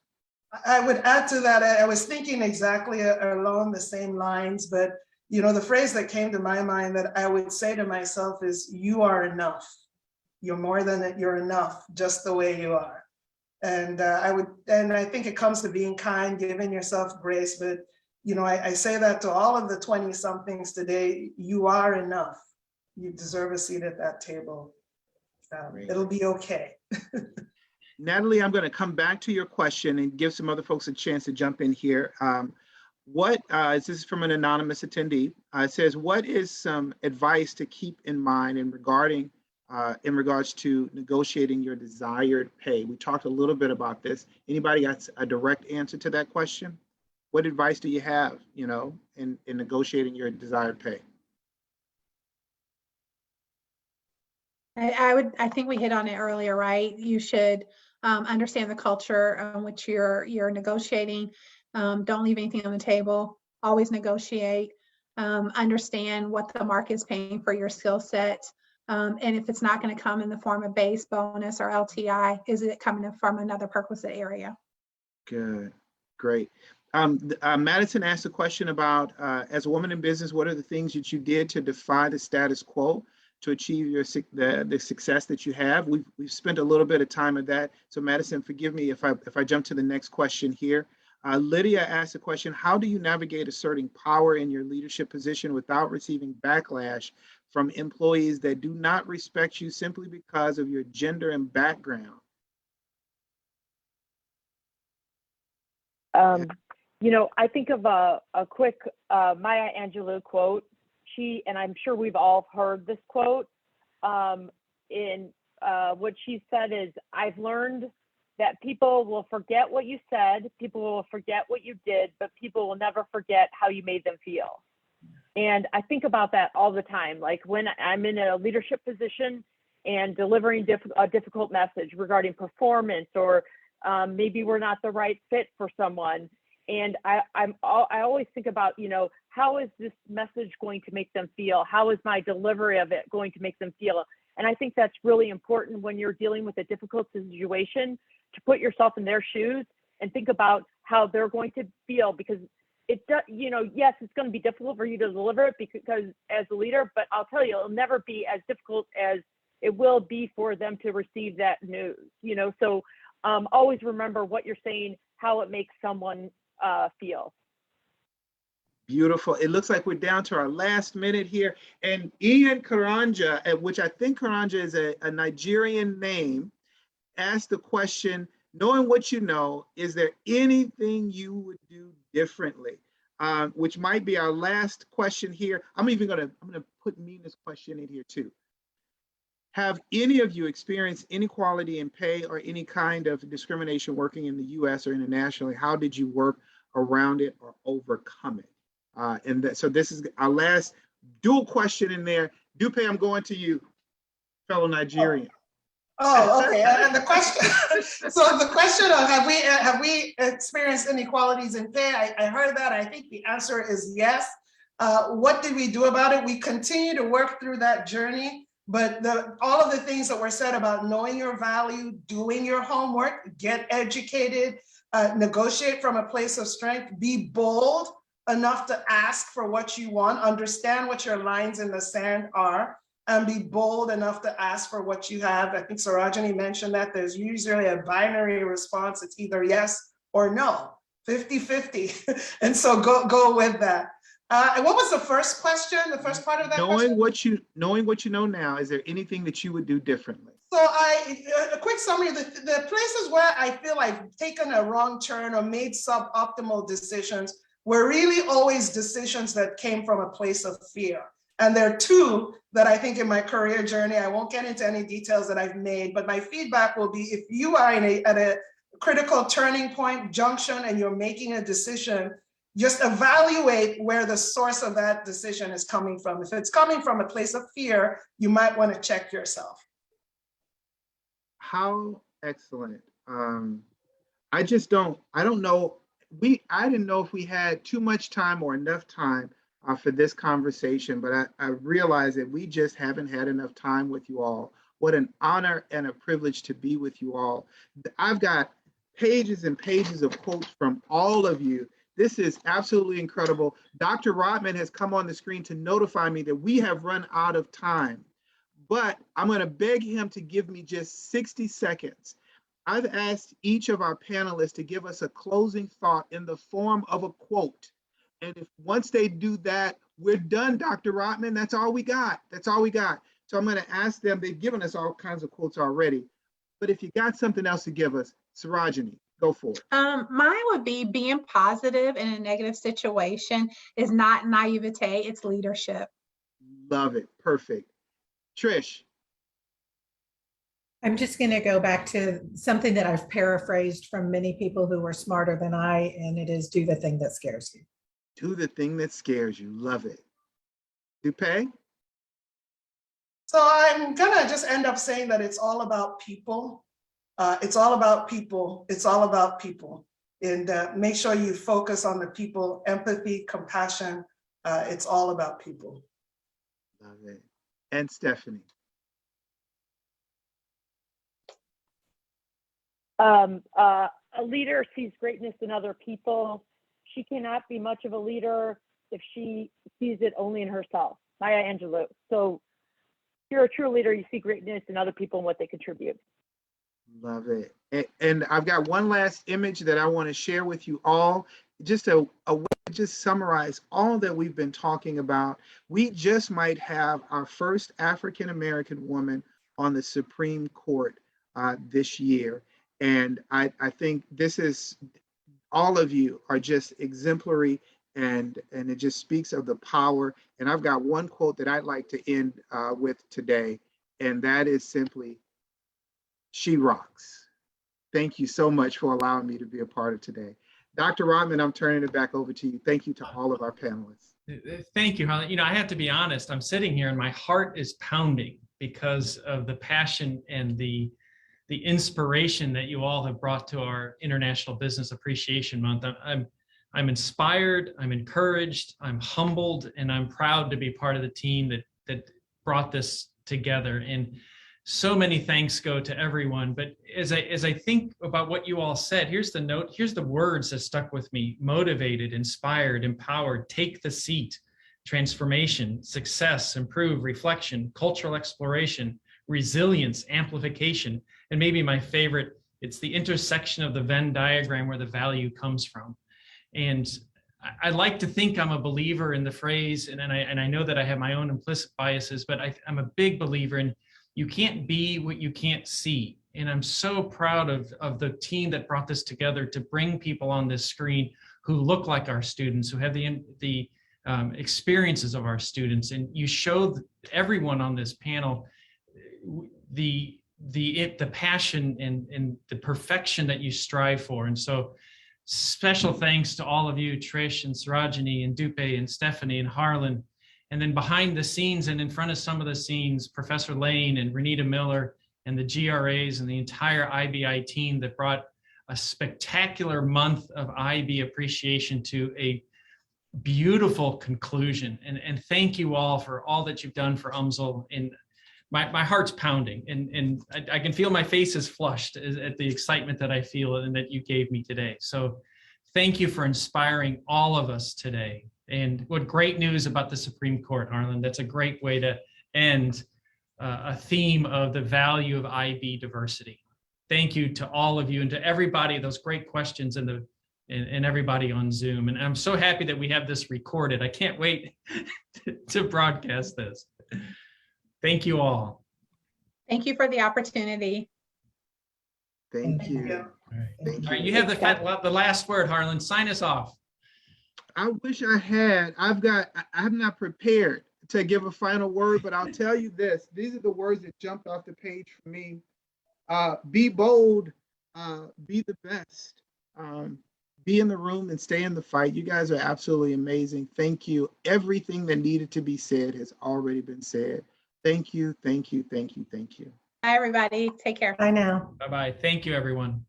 I would add to that. I was thinking exactly along the same lines, but the phrase that came to my mind that I would say to myself is, you are enough. You're more than that. You're enough just the way you are. And I think it comes to being kind, giving yourself grace. But, I say that to all of the 20 somethings today, you are enough. You deserve a seat at that table. It'll be okay. Natalie, I'm going to come back to your question and give some other folks a chance to jump in here. This is from an anonymous attendee. It says, what is some advice to keep in mind in regards to negotiating your desired pay? We talked a little bit about this. Anybody got a direct answer to that question? What advice do you have, in negotiating your desired pay? I think we hit on it earlier, right? You should understand the culture on which you're negotiating. Don't leave anything on the table. Always negotiate. Understand what the market is paying for your skill set. And if it's not going to come in the form of base, bonus, or LTI, is it coming from another perquisite area? Good, great. Madison asked a question about, as a woman in business, what are the things that you did to defy the status quo to achieve the success that you have? We've spent a little bit of time on that. So Madison, forgive me if I jump to the next question here. Lydia asked a question, how do you navigate asserting power in your leadership position without receiving backlash from employees that do not respect you simply because of your gender and background? I think of a quick Maya Angelou quote. And I'm sure we've all heard this quote. What she said is, I've learned that people will forget what you said, people will forget what you did, but people will never forget how you made them feel. And I think about that all the time. Like when I'm in a leadership position and delivering a difficult message regarding performance, or maybe we're not the right fit for someone. And I always think about, how is this message going to make them feel? How is my delivery of it going to make them feel? And I think that's really important when you're dealing with a difficult situation, to put yourself in their shoes and think about how they're going to feel, because it does, yes, it's going to be difficult for you to deliver it because as a leader, but I'll tell you, it'll never be as difficult as it will be for them to receive that news, so always remember what you're saying, how it makes someone feel. Beautiful. It looks like we're down to our last minute here. And Ian Karanja, which I think Karanja is a Nigerian name, asked the question, knowing what you know, is there anything you would do differently? Which might be our last question here. I'm gonna put Nina's question in here too. Have any of you experienced inequality in pay or any kind of discrimination working in the US or internationally? How did you work around it or overcome it? So this is our last dual question in there. Dupe, I'm going to you, fellow Nigerian. Oh, okay. And the question, so the question of have we experienced inequalities in pay? I heard that. I think the answer is yes. What did we do about it? We continue to work through that journey, but all of the things that were said about knowing your value, doing your homework, get educated, negotiate from a place of strength, be bold enough to ask for what you want, understand what your lines in the sand are, and be bold enough to ask for what you have. I think Sarajeni mentioned that there's usually a binary response. It's either yes or no, 50-50. And so go with that. And what was the first question? The first part of that question? Knowing what you know now, is there anything that you would do differently? So a quick summary of the places where I feel I've taken a wrong turn or made suboptimal decisions were really always decisions that came from a place of fear. And there are two that I think in my career journey, I won't get into any details that I've made, but my feedback will be, if you are at a critical turning point, junction, and you're making a decision, just evaluate where the source of that decision is coming from. If it's coming from a place of fear, you might want to check yourself. How excellent. I don't know. I didn't know if we had too much time or enough time for this conversation, but I realize that we just haven't had enough time with you all. What an honor and a privilege to be with you all. I've got pages and pages of quotes from all of you. This is absolutely incredible. Dr. Rodman has come on the screen to notify me that we have run out of time, but I'm going to beg him to give me just 60 seconds. I've asked each of our panelists to give us a closing thought in the form of a quote. And if once they do that, we're done, Dr. Rodman. That's all we got. That's all we got. So I'm going to ask them, they've given us all kinds of quotes already, but if you got something else to give us, Sarajeni, go for it. Mine would be, being positive in a negative situation is not naivete, it's leadership. Love it. Perfect. Trish. I'm just going to go back to something that I've paraphrased from many people who were smarter than I, and it is, do the thing that scares you. Do the thing that scares you. Love it. Dupe? So I'm gonna just end up saying that it's all about people. It's all about people. It's all about people. And make sure you focus on the people, empathy, compassion. It's all about people. Love it. And Stephanie? A leader sees greatness in other people. She cannot be much of a leader if she sees it only in herself. Maya Angelou. So if you're a true leader, you see greatness in other people and what they contribute. Love it. And I've got one last image that I want to share with you all. Just a way to just summarize all that we've been talking about. We just might have our first African-American woman on the Supreme Court this year. And I think this is all of you are just exemplary, and it just speaks of the power. And I've got one quote that I'd like to end with today, and that is simply, "She rocks." Thank you so much for allowing me to be a part of today. Dr. Rodman, I'm turning it back over to you. Thank you to all of our panelists. Thank you, Harlan. I have to be honest, I'm sitting here and my heart is pounding because of the passion and the inspiration that you all have brought to our International Business Appreciation Month. I'm inspired, I'm encouraged, I'm humbled, and I'm proud to be part of the team that brought this together. And so many thanks go to everyone. But as I think about what you all said, here's the note, here's the words that stuck with me: motivated, inspired, empowered, take the seat, transformation, success, improve, reflection, cultural exploration, resilience, amplification, and maybe my favorite, it's the intersection of the Venn diagram where the value comes from. And I like to think I'm a believer in the phrase, and I know that I have my own implicit biases, but I'm a big believer in you can't be what you can't see. And I'm so proud of the team that brought this together to bring people on this screen who look like our students, who have the experiences of our students. And you showed everyone on this panel the passion and the perfection that you strive for. And so special thanks to all of you, Trish and Sarajeni and Dupe and Stephanie and Harlan. And then behind the scenes and in front of some of the scenes, Professor Leighton and Renita Miller and the GRAs and the entire IBI team that brought a spectacular month of IB appreciation to a beautiful conclusion. And thank you all for all that you've done for UMSL. And my heart's pounding, and I can feel my face is flushed at the excitement that I feel and that you gave me today. So thank you for inspiring all of us today. And what great news about the Supreme Court, Harlan. That's a great way to end a theme of the value of IB diversity. Thank you to all of you and to everybody, those great questions and everybody on Zoom. And I'm so happy that we have this recorded. I can't wait to broadcast this. Thank you all. Thank you for the opportunity. Thank you. All right. Thank All right, you. you have the last word, Harlan. Sign us off. I wish I had. I'm not prepared to give a final word, but I'll tell you this. These are the words that jumped off the page for me. Be bold, be the best, be in the room and stay in the fight. You guys are absolutely amazing. Thank you. Everything that needed to be said has already been said. Thank you, thank you, thank you, thank you. Bye, everybody. Take care. Bye now. Bye-bye. Thank you, everyone.